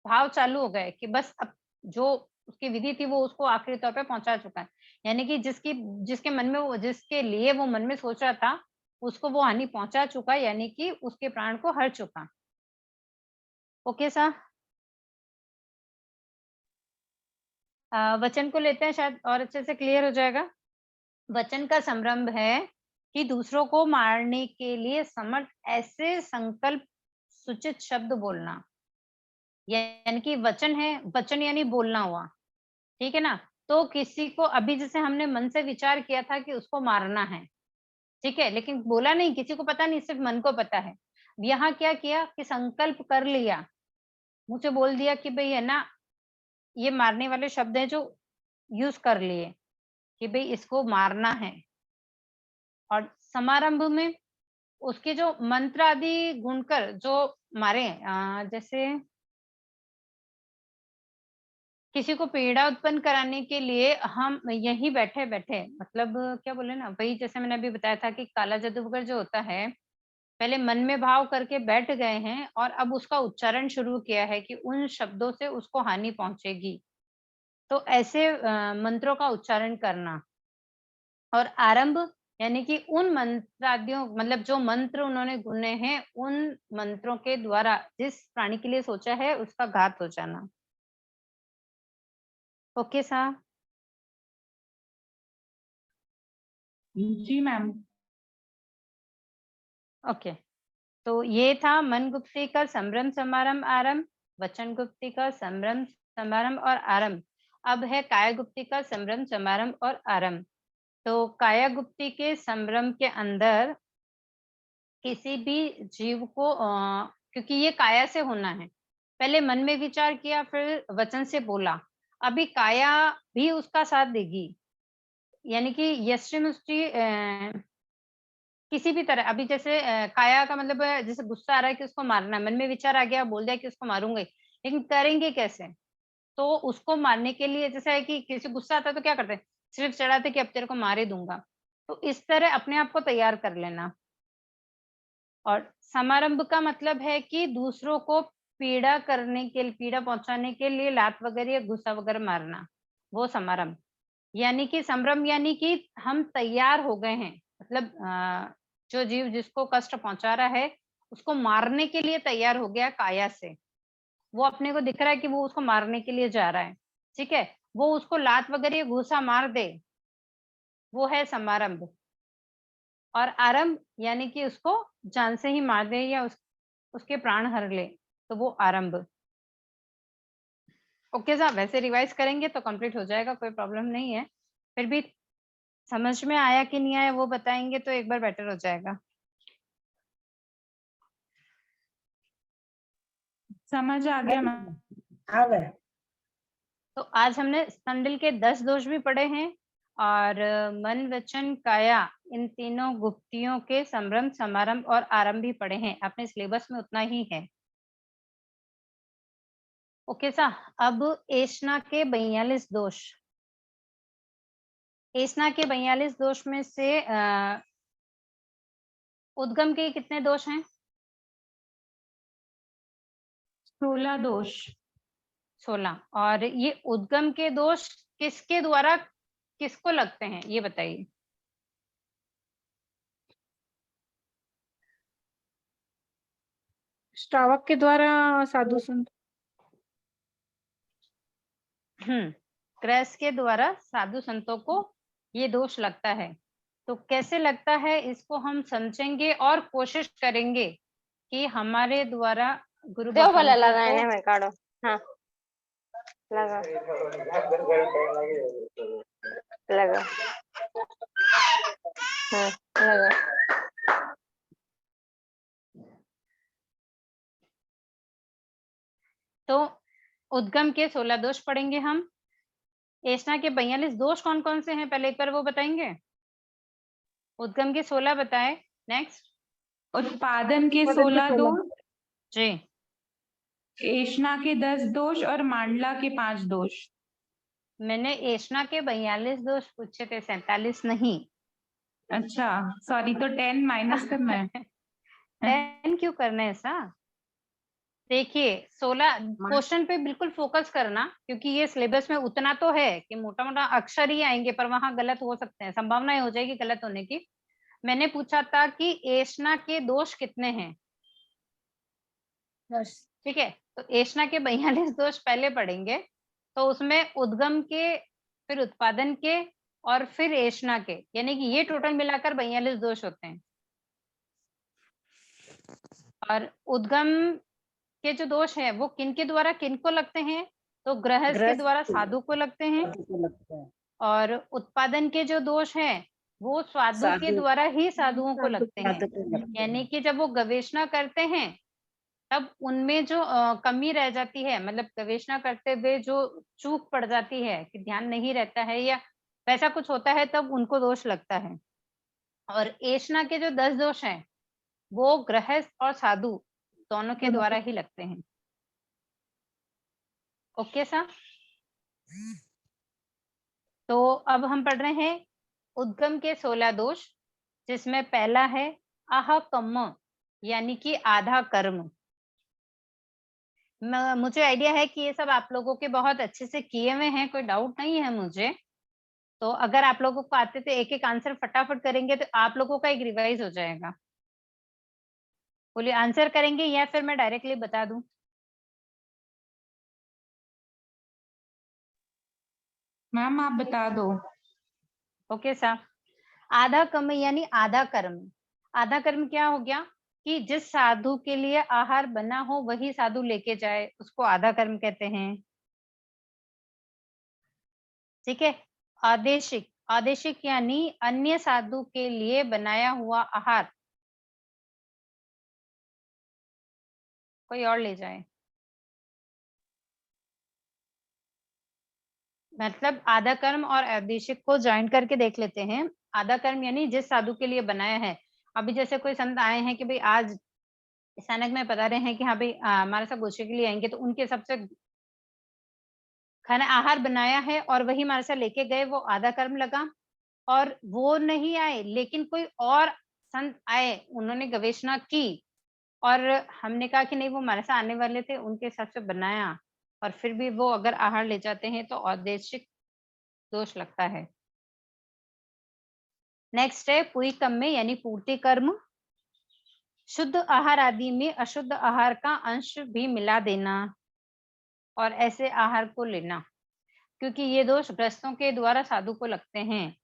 भाव चालू हो गए कि बस अब जो उसकी विधि थी वो उसको आखिरी तौर पे पहुंचा चुका है, यानी कि जिसके मन में वो, जिसके लिए वो मन में सोच रहा था, उसको वो हानि पहुंचा चुका, यानी कि उसके प्राण को हर चुका। Okay sir. वचन को लेते हैं, शायद और अच्छे से क्लियर हो जाएगा। वचन का संरंभ है कि दूसरों को मारने के लिए समर्थ ऐसे संकल्प सूचित शब्द बोलना, यानी कि वचन है, वचन यानी बोलना हुआ, ठीक है ना। तो किसी को अभी जैसे हमने मन से विचार किया था कि उसको मारना है, ठीक है, लेकिन बोला नहीं, किसी को पता नहीं, सिर्फ मन को पता है। यहाँ क्या किया कि संकल्प कर लिया, मुझे बोल दिया कि भाई है ना, ये मारने वाले शब्द हैं जो यूज कर लिए कि भाई इसको मारना है। और समारंभ में उसके जो मंत्र आदि गुणकर जो मारे, जैसे किसी को पीड़ा उत्पन्न कराने के लिए हम यही बैठे बैठे, मतलब क्या बोले ना, वही जैसे मैंने अभी बताया था कि काला जादूगर जो होता है, पहले मन में भाव करके बैठ गए हैं और अब उसका उच्चारण शुरू किया है कि उन शब्दों से उसको हानि पहुंचेगी, तो ऐसे मंत्रों का उच्चारण करना। और आरंभ यानी कि उन मंत्रादियों, मतलब जो मंत्र उन्होंने गुने हैं, उन मंत्रों के द्वारा जिस प्राणी के लिए सोचा है उसका घात हो जाना। ओके साहब। जी मैम। ओके, तो ये था मन गुप्ती का संभ्रम समारंभ आरंभ, वचन गुप्ती का संभ्रम समारंभ और आरंभ। अब है काया गुप्ती का संभ्रम समारंभ और आरंभ। तो काया गुप्ती के संभ्रम के अंदर किसी भी जीव को क्योंकि ये काया से होना है, पहले मन में विचार किया फिर वचन से बोला, अभी काया भी उसका साथ देगी, यानी कि यष्टि मुष्टि किसी भी तरह। अभी जैसे काया का मतलब है, जैसे गुस्सा आ रहा है कि उसको मारना है, मन में विचार आ गया, बोल दिया कि उसको मारूंगा ही, लेकिन करेंगे कैसे। तो उसको मारने के लिए जैसा है कि किसी गुस्सा आता है तो क्या करते हैं, सिर्फ चढ़ाते कि अब तेरे को मार ही दूंगा। तो इस तरह अपने आप को तैयार कर लेना। और समारंभ का मतलब है कि दूसरों को पीड़ा करने के लिए, पीड़ा पहुंचाने के लिए लात वगैरह या गुस्सा वगैरह मारना, वो समारंभ। यानी कि संभ्रम यानी कि हम तैयार हो गए हैं, मतलब जो जीव जिसको कष्ट पहुंचा रहा है उसको मारने के लिए तैयार हो गया काया से। वो अपने को दिख रहा है कि वो उसको मारने के लिए जा रहा है, ठीक है, वो उसको लात वगैरह या घूसा मार दे, वो है समारंभ। और आरंभ यानी कि उसको जान से ही मार दे या उसके प्राण हर ले, तो वो आरंभ। ओके साहब, वैसे रिवाइज करेंगे तो कंप्लीट हो जाएगा, कोई प्रॉब्लम नहीं है। फिर भी समझ में आया कि नहीं आया वो बताएंगे तो एक बार बेटर हो जाएगा। समझ आ गया मैम। आ गया। तो आज हमने स्तंडिल के 10 दोष भी पढ़े हैं और मन वचन काया इन तीनों गुप्तियों के संभ्रम समारंभ और आरंभ भी पढ़े हैं। अपने सिलेबस में उतना ही है। ओके सा, अब एषणा के 42 दोष। एषणा के 42 दोष में से उद्गम के कितने दोष हैं? 16 दोष। 16। और ये उद्गम के दोष किसके द्वारा किसको लगते हैं, ये बताइए। श्रावक के द्वारा साधु संत। क्रैस के द्वारा साधु संतों को ये दोष लगता है। तो कैसे लगता है इसको हम समझेंगे और कोशिश करेंगे कि हमारे द्वारा गुरु देव वाला भगवंतों लगाए को हैं मैं काढ़ो। हाँ लगा लगा। हाँ लगा। तो उद्गम के 16 दोष पढ़ेंगे हम। एषणा के 42 दोष कौन कौन से हैं, पहले एक बार वो बताएंगे। उद्गम के 16 बताए। नेक्स्ट। उत्पादन के 16 दोष, जी। एषणा के 10 दोष और मांडला के 5 दोष। मैंने एषणा के 42 दोष पूछे थे, 47 नहीं। अच्छा सॉरी, तो 10 माइनस करना है। 10 क्यों करना है ऐसा? देखिए 16 क्वेश्चन पे बिल्कुल फोकस करना, क्योंकि ये सिलेबस में उतना तो है कि मोटा मोटा अक्षर ही आएंगे, पर वहां गलत हो सकते हैं, संभावना हो जाएगी गलत होने की। मैंने पूछा था कि एषणा के दोष कितने हैं। ठीक है, तो एषणा के 42 दोष पहले पढ़ेंगे। तो उसमें उद्गम के, फिर उत्पादन के और फिर एषणा के, यानी कि ये टोटल मिलाकर 42 दोष होते हैं। और उद्गम के जो दोष है वो किनके द्वारा किनको लगते हैं? तो गृहस्थ के द्वारा साधु को लगते हैं। और उत्पादन के जो दोष हैं वो साधु के द्वारा ही साधुओं को लगते हैं। यानी कि जब वो गवेषणा करते हैं तब उनमें जो कमी रह जाती है, मतलब गवेषणा करते हुए जो चूक पड़ जाती है कि ध्यान नहीं रहता है या वैसा कुछ होता है, तब उनको दोष लगता है। और एषणा के जो 10 दोष हैं वो गृहस्थ और साधु दोनों के द्वारा ही लगते हैं। ओके सा, तो अब हम पढ़ रहे हैं उद्गम के 16 दोष, जिसमें पहला है आह कम्म, यानी कि आधा कर्म। मुझे आइडिया है कि ये सब आप लोगों के बहुत अच्छे से किए हुए हैं, कोई डाउट नहीं है मुझे। तो अगर आप लोगों को आते तो एक एक आंसर फटाफट करेंगे तो आप लोगों का एक रिवाइज हो जाएगा। बोलिए आंसर करेंगे या फिर मैं डायरेक्टली बता दूं? मैम आप बता दो। ओके सा, आधा कर्म यानी आधा कर्म। आधा कर्म क्या हो गया कि जिस साधु के लिए आहार बना हो वही साधु लेके जाए, उसको आधा कर्म कहते हैं। ठीक है। आदेशिक, आदेशिक यानी अन्य साधु के लिए बनाया हुआ आहार कोई और ले जाए। मतलब आधा कर्म और आदेशिक को ज्वाइन करके देख लेते हैं। आधा कर्म यानी जिस साधु के लिए बनाया है। अभी जैसे कोई संत आए हैं कि भाई आज अचानक में बता रहे हैं कि हाँ भाई हमारे साथ गोष्ठी के लिए आएंगे, तो उनके हिसाब से खाना आहार बनाया है और वही हमारे साथ लेके गए, वो आधा कर्म लगा। और वो नहीं आए लेकिन कोई और संत आए, उन्होंने गवेषणा की और हमने कहा कि नहीं वो हमारे साथ आने वाले थे, उनके हिसाब से बनाया, और फिर भी वो अगर आहार ले जाते हैं तो औदेशिक दोष लगता है। नेक्स्ट है पुई कर्म में, यानी पूर्ति कर्म। शुद्ध आहार आदि में अशुद्ध आहार का अंश भी मिला देना और ऐसे आहार को लेना, क्योंकि ये दोष गृहस्थों के द्वारा साधु को लगते हैं।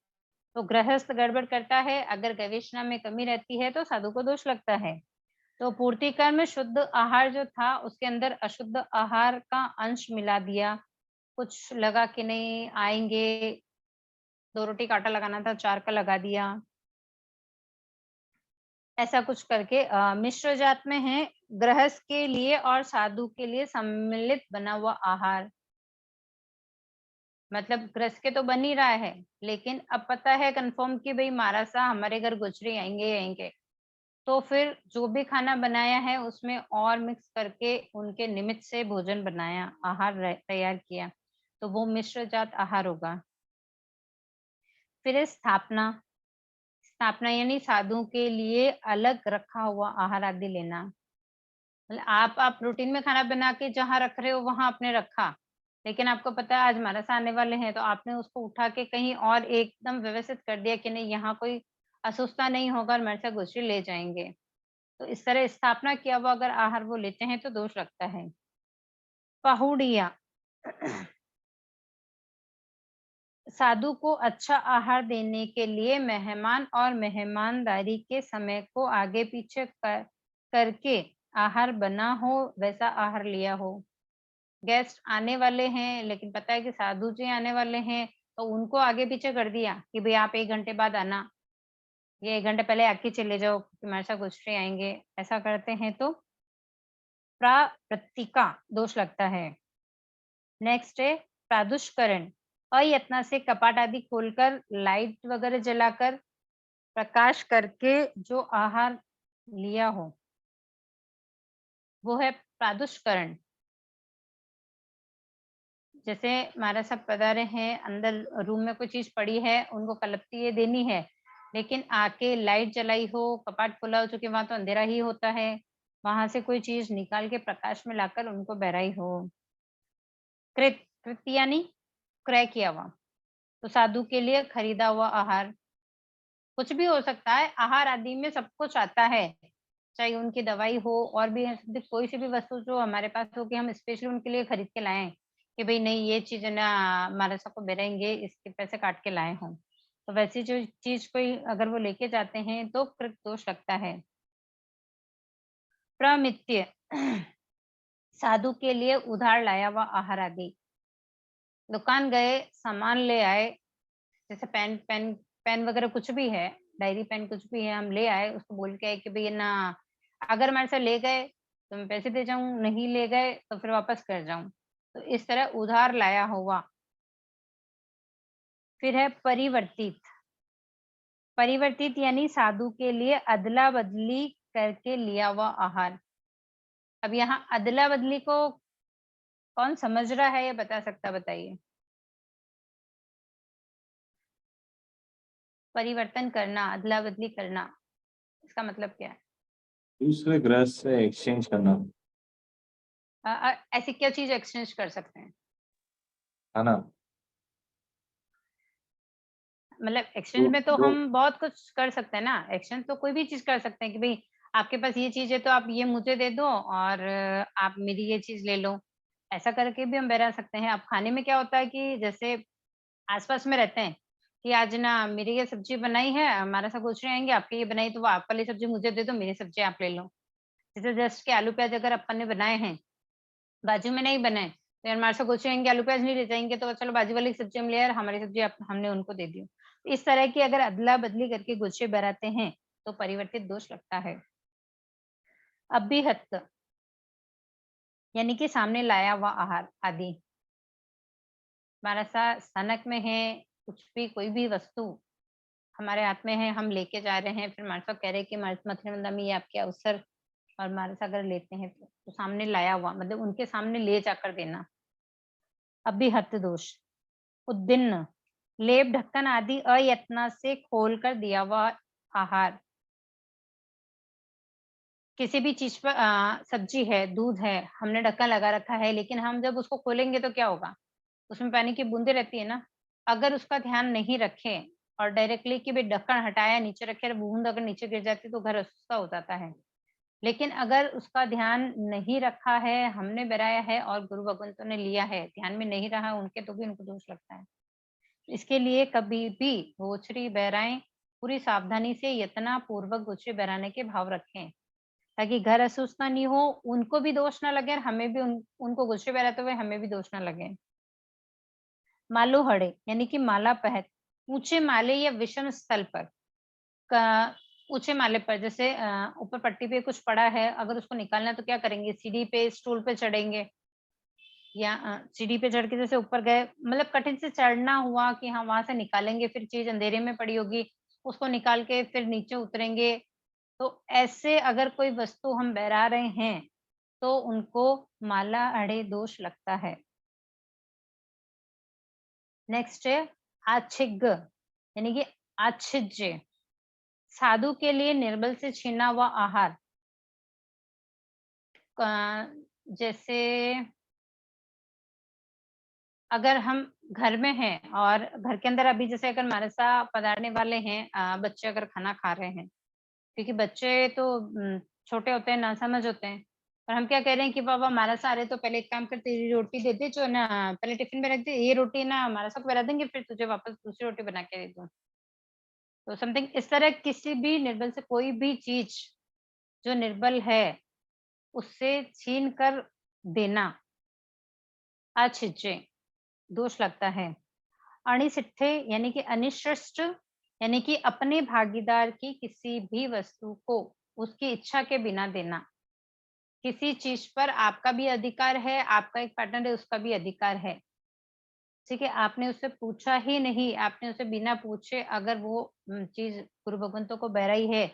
तो गृहस्थ गड़बड़ करता है, अगर गवेषणा में कमी रहती है तो साधु को दोष लगता है। तो पूर्ति कर्म शुद्ध आहार जो था उसके अंदर अशुद्ध आहार का अंश मिला दिया। कुछ लगा कि नहीं आएंगे, 2 रोटी का आटा लगाना था 4 का लगा दिया। ऐसा कुछ करके मिश्र जात में है गृहस्थ के लिए और साधु के लिए सम्मिलित बना हुआ आहार। मतलब गृहस्थ के तो बन ही रहा है, लेकिन अब पता है कंफर्म कि भाई महाराज हमारे घर गुजरी आएंगे ही आएंगे, तो फिर जो भी खाना बनाया है उसमें और मिक्स करके उनके निमित्त से भोजन बनाया, आहार तैयार किया, तो वो मिश्र जात आहार होगा। फिर है स्थापना। स्थापना यानी साधुओं के लिए अलग रखा हुआ आहार आदि लेना। मतलब आप रूटीन में खाना बना के जहाँ रख रहे हो वहां आपने रखा, लेकिन आपको पता है आज हमारे साथ आने वाले हैं, तो आपने उसको उठा के कहीं और एकदम व्यवस्थित कर दिया कि नहीं यहाँ कोई अस्वस्थता नहीं होगा और मेरे से गुजरी ले जाएंगे। तो इस तरह स्थापना किया हुआ अगर आहार वो लेते हैं तो दोष लगता है। पहुड़िया। साधु को अच्छा आहार देने के लिए मेहमान और मेहमानदारी के समय को आगे पीछे करके आहार बना हो वैसा आहार लिया हो। गेस्ट आने वाले हैं लेकिन पता है कि साधु जी आने वाले हैं, तो उनको आगे पीछे कर दिया कि भाई आप 1 घंटे बाद आना, ये 1 घंटे पहले आके चले जाओ क्योंकि हमारे साथ गुजरे आएंगे, ऐसा करते हैं तो प्रावृत्तिका दोष लगता है। नेक्स्ट है प्रादुष्करण। अयत्न से कपाट आदि खोलकर लाइट वगैरह जलाकर प्रकाश करके जो आहार लिया हो वो है प्रादुष्करण। जैसे हमारा सब पधारे हैं, अंदर रूम में कोई चीज पड़ी है, उनको कलपती है देनी है, लेकिन आके लाइट जलाई हो, कपाट खुला हो, चूंकि वहां तो अंधेरा ही होता है, वहां से कोई चीज निकाल के प्रकाश में लाकर उनको बहराई हो। कृत कृत यानी क्रय किया हुआ, तो साधु के लिए खरीदा हुआ आहार कुछ भी हो सकता है। आहार आदि में सब कुछ आता है, चाहे उनकी दवाई हो और भी कोई सी भी वस्तु जो हमारे पास हो कि हम स्पेशली उनके लिए खरीद के लाए कि भाई नहीं ये चीज है ना हमारे सबको बेरेंगे, इसके पैसे काट के लाए हों, तो वैसी जो चीज कोई अगर वो लेके जाते हैं तो कृत दोष लगता है। प्रमित्य। साधु के लिए उधार लाया हुआ आहार आदि। दुकान गए, सामान ले आए, जैसे पेन पेन पेन वगैरह कुछ भी है, डायरी पेन कुछ भी है, हम ले आए, उसको बोल के आए कि भई ना अगर हमारे से ले गए तो मैं पैसे दे जाऊँ, नहीं ले गए तो फिर वापस कर जाऊँ। तो इस तरह उधार लाया हुआ। फिर है परिवर्तित। परिवर्तित यानी साधु के लिए अदला-बदली करके लिया हुआ आहार। अब यहाँ अदला-बदली को कौन समझ रहा है, ये बता सकता बताइए? परिवर्तन करना, अदला-बदली करना, इसका मतलब क्या है? दूसरे ग्रह से एक्सचेंज करना। ऐसी क्या चीज एक्सचेंज कर सकते हैं? है ना? मतलब एक्सचेंज में तो जो हम बहुत कुछ कर सकते हैं ना, एक्सचेंज तो कोई भी चीज कर सकते हैं कि भाई आपके पास ये चीज है तो आप ये मुझे दे दो और आप मेरी ये चीज ले लो, ऐसा करके भी हम बहरा सकते हैं। अब खाने में क्या होता है कि जैसे आसपास में रहते हैं कि आज ना मेरी ये सब्जी बनाई है, हमारे साथ पूछ रहे आएंगे आपकी ये बनाई, तो वो आप वाली सब्जी मुझे दे दो, मेरी सब्जी आप ले लो। जैसे जस्ट के आलू प्याज अगर अपन ने बनाए हैं, बाजू में नहीं बनाए, तो यार हमारे से पूछ रहे आएंगे आलू प्याज नहीं ले जाएंगे, तो चलो बाजू वाली सब्जी हम ले आए, हमारी सब्जी हमने उनको दे दी। इस तरह की अगर अदला बदली करके गुच्छे बराते हैं तो परिवर्तित दोष लगता है। अभिहत यानी कि सामने लाया हुआ आहार आदि। हमारा सा सनक में है, कुछ भी कोई भी वस्तु हमारे हाथ में है, हम लेके जा रहे हैं, फिर हमारे साथ कह रहे हैं कि मथुरा में ये आपके अवसर और हमारे से अगर लेते हैं तो सामने लाया हुआ मतलब उनके सामने ले जाकर देना। अभिहत दोष। उद्दिन्न लेप ढक्कन आदि अयत्न से खोलकर दिया हुआ आहार। किसी भी चीज पर सब्जी है, दूध है, हमने ढक्कन लगा रखा है, लेकिन हम जब उसको खोलेंगे तो क्या होगा? उसमें पानी की बूंदें रहती है ना। अगर उसका ध्यान नहीं रखे और डायरेक्टली कि भाई ढक्कन हटाया नीचे रखे, बूंद अगर नीचे गिर जाती तो घर अस्वस्थ हो जाता है। लेकिन अगर उसका ध्यान नहीं रखा है, हमने बराया है और गुरु भगवंतों ने लिया है, ध्यान में नहीं रहा उनके, तो भी उनको दोष लगता है। इसके लिए कभी भी गोचरी बहराएं पूरी सावधानी से यत्ना पूर्वक गोचरी बहराने के भाव रखें, ताकि घर अस्वस्थ नहीं हो, उनको भी दोष ना लगे और हमें भी उनको गोचरी बहराते हुए हमें भी दोष ना लगे। मालूहड़े यानी कि माला पहत ऊंचे माले या विषम स्थल पर ऊंचे माले पर, जैसे ऊपर पट्टी पे कुछ पड़ा है, अगर उसको निकालना है तो क्या करेंगे, सीढ़ी पे स्टूल पे चढ़ेंगे, या सीढ़ी पे चढ़ के जैसे ऊपर गए, मतलब कठिन से चढ़ना हुआ कि हाँ वहां से निकालेंगे, फिर चीज अंधेरे में पड़ी होगी उसको निकाल के फिर नीचे उतरेंगे। तो ऐसे अगर कोई वस्तु हम बहरा रहे हैं तो उनको माला अड़े दोष लगता है। नेक्स्ट है आच्छिग, यानी कि आच्छिज्य, साधु के लिए निर्बल से छीना हुआ आहार। जैसे अगर हम घर में हैं और घर के अंदर अभी जैसे अगर मानसा पधारने वाले हैं, बच्चे अगर खाना खा रहे हैं, क्योंकि बच्चे तो छोटे होते हैं, नासमझ होते हैं, और हम क्या कह रहे हैं कि बाबा मानसा आ रहे तो पहले एक काम करते, ये रोटी दे दे जो ना, पहले टिफिन में रख दे, ये रोटी ना मानसा को बना देंगे, फिर तुझे वापस दूसरी रोटी बना के दे दूँ। तो समथिंग इस तरह किसी भी निर्बल से कोई भी चीज जो निर्बल है उससे छीन कर देना आच्छिज्य दोष लगता है। अणिसिट्ठे यानी कि अनिश्चित, यानी कि अपने भागीदार की किसी भी वस्तु को उसकी इच्छा के बिना देना। किसी चीज पर आपका भी अधिकार है, आपका एक पार्टनर है उसका भी अधिकार है, ठीक है, आपने उससे पूछा ही नहीं, आपने उसे बिना पूछे अगर वो चीज गुरु भगवंतों को बहराई है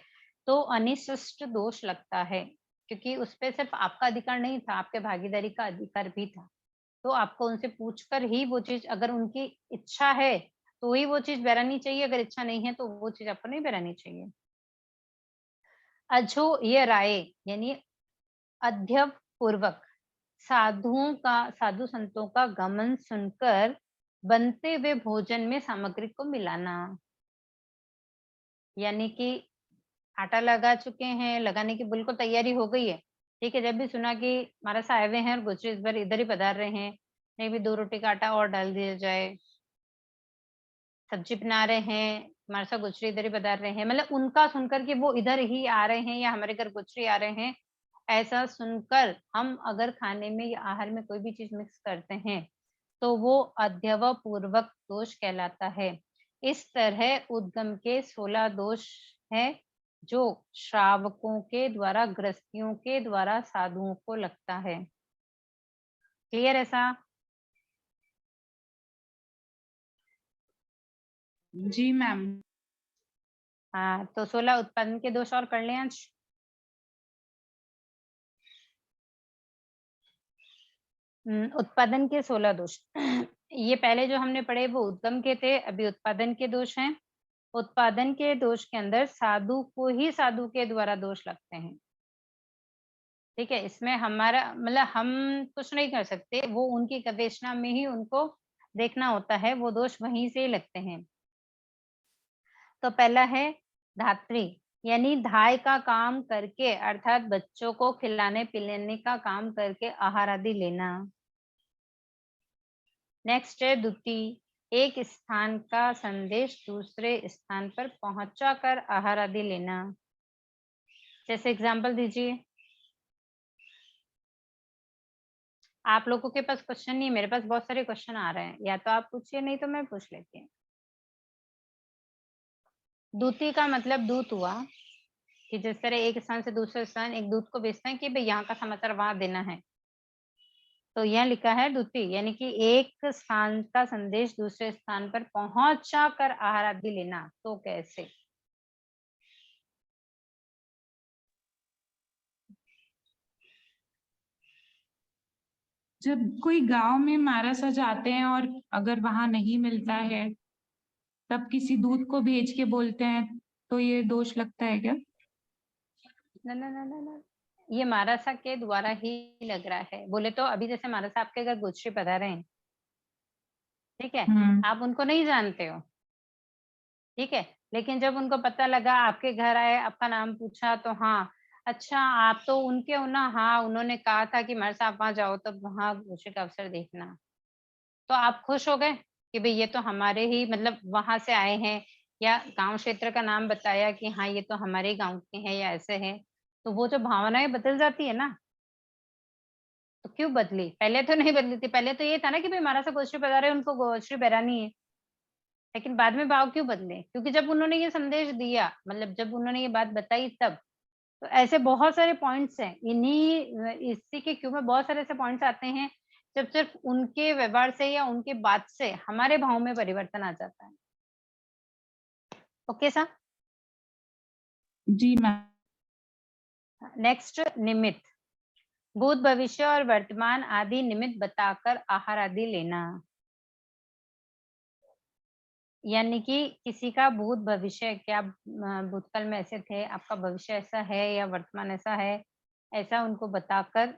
तो अनिशिष्ट दोष लगता है, क्योंकि उस पे सिर्फ आपका अधिकार नहीं था, आपके भागीदारी का अधिकार भी था। तो आपको उनसे पूछकर ही वो चीज, अगर उनकी इच्छा है तो ही वो चीज बहरानी चाहिए, अगर इच्छा नहीं है तो वो चीज आपको नहीं बहरानी चाहिए। अजो ये राय यानी अध्यव पूर्वक साधु संतों का गमन सुनकर बनते हुए भोजन में सामग्री को मिलाना, यानी कि आटा लगा चुके हैं, लगाने की बिल्कुल तैयारी हो गई है, ठीक है, जब भी सुना कि महाराज आए हुए हैं और गुजरी इस बार इधर ही पधार रहे हैं, नहीं भी 2 रोटी का आटा और डाल दिया जाए, सब्जी बना रहे हैं, हमारे साथ गुजरी इधर ही पधार रहे हैं, मतलब उनका सुनकर कि वो इधर ही आ रहे हैं या हमारे घर गुजरी आ रहे हैं, ऐसा सुनकर हम अगर खाने में या आहार में कोई भी चीज मिक्स करते हैं तो वो अध्यव पूर्वक दोष कहलाता है। इस तरह उद्गम के 16 दोष है जो श्रावकों के द्वारा, गृहस्थियों के द्वारा साधुओं को लगता है। क्लियर ऐसा? जी मैम। हाँ, तो 16 उत्पादन के दोष और कर लें आज। उत्पादन के 16 दोष ये पहले जो हमने पढ़े वो उद्गम के थे, अभी उत्पादन के दोष हैं। उत्पादन के दोष के अंदर साधु को ही साधु के द्वारा दोष लगते हैं, ठीक है, इसमें हमारा मतलब हम कुछ नहीं कर सकते, वो उनकी गवेषणा में ही उनको देखना होता है, वो दोष वहीं से ही लगते हैं। तो पहला है धात्री, यानी धाय का काम करके, अर्थात बच्चों को खिलाने पिलाने का काम करके आहार आदि लेना। नेक्स्ट है द्विती, एक स्थान का संदेश दूसरे स्थान पर पहुंचा कर आहार आदि लेना। जैसे एग्जाम्पल दीजिए। आप लोगों के पास क्वेश्चन नहीं है, मेरे पास बहुत सारे क्वेश्चन आ रहे हैं, या तो आप पूछिए नहीं तो मैं पूछ लेती हूँ। दूती का मतलब दूत हुआ कि जिस तरह एक स्थान से दूसरे स्थान एक दूत को भेजते हैं कि भाई यहाँ का समाचार वहां देना है, तो यह लिखा है दूती, यानी कि एक स्थान का संदेश दूसरे स्थान पर पहुंचा कर आहार आदि लेना। तो कैसे? जब कोई गांव में मारसा जाते हैं और अगर वहां नहीं मिलता है तब किसी दूत को भेज के बोलते हैं, तो ये दोष लगता है क्या? ना ना ना ना ना, ये मारासा के द्वारा ही लग रहा है। बोले तो अभी जैसे मारासा आपके घर गुजरी पधारे हैं, ठीक है, आप उनको नहीं जानते हो, ठीक है, लेकिन जब उनको पता लगा आपके घर आए, आपका नाम पूछा, तो हाँ अच्छा आप तो उनके हो ना, हाँ उन्होंने कहा था कि मारासा आप वहां जाओ तब वहां गुजरी का अवसर देखना, तो आप खुश हो गए कि भाई ये तो हमारे ही मतलब वहां से आए हैं, या गांव क्षेत्र का नाम बताया कि हाँ ये तो हमारे गांव के हैं या ऐसे हैं, तो वो जो भावनाएं बदल जाती है ना। तो क्यों बदली? पहले तो नहीं बदली थी, पहले तो ये था ना कि भाई हमारा सा गोश्री बजा रहे हैं, उनको गोश्री बहरानी है, लेकिन बाद में भाव क्यों बदले? क्योंकि जब उन्होंने ये संदेश दिया, मतलब जब उन्होंने ये बात बताई तब, तो ऐसे बहुत सारे पॉइंट्स हैं। इसी के क्यों में बहुत सारे ऐसे पॉइंट्स आते हैं, जब सिर्फ उनके व्यवहार से या उनके बात से हमारे भाव में परिवर्तन आ जाता है। Okay sir? जी मैम। नेक्स्ट, निमित्त। भूत, भविष्य और वर्तमान आदि निमित्त बताकर आहार आदि लेना। यानी कि किसी का भूत भविष्य, क्या भूतकाल में ऐसे थे, आपका भविष्य ऐसा है या वर्तमान ऐसा है, ऐसा उनको बताकर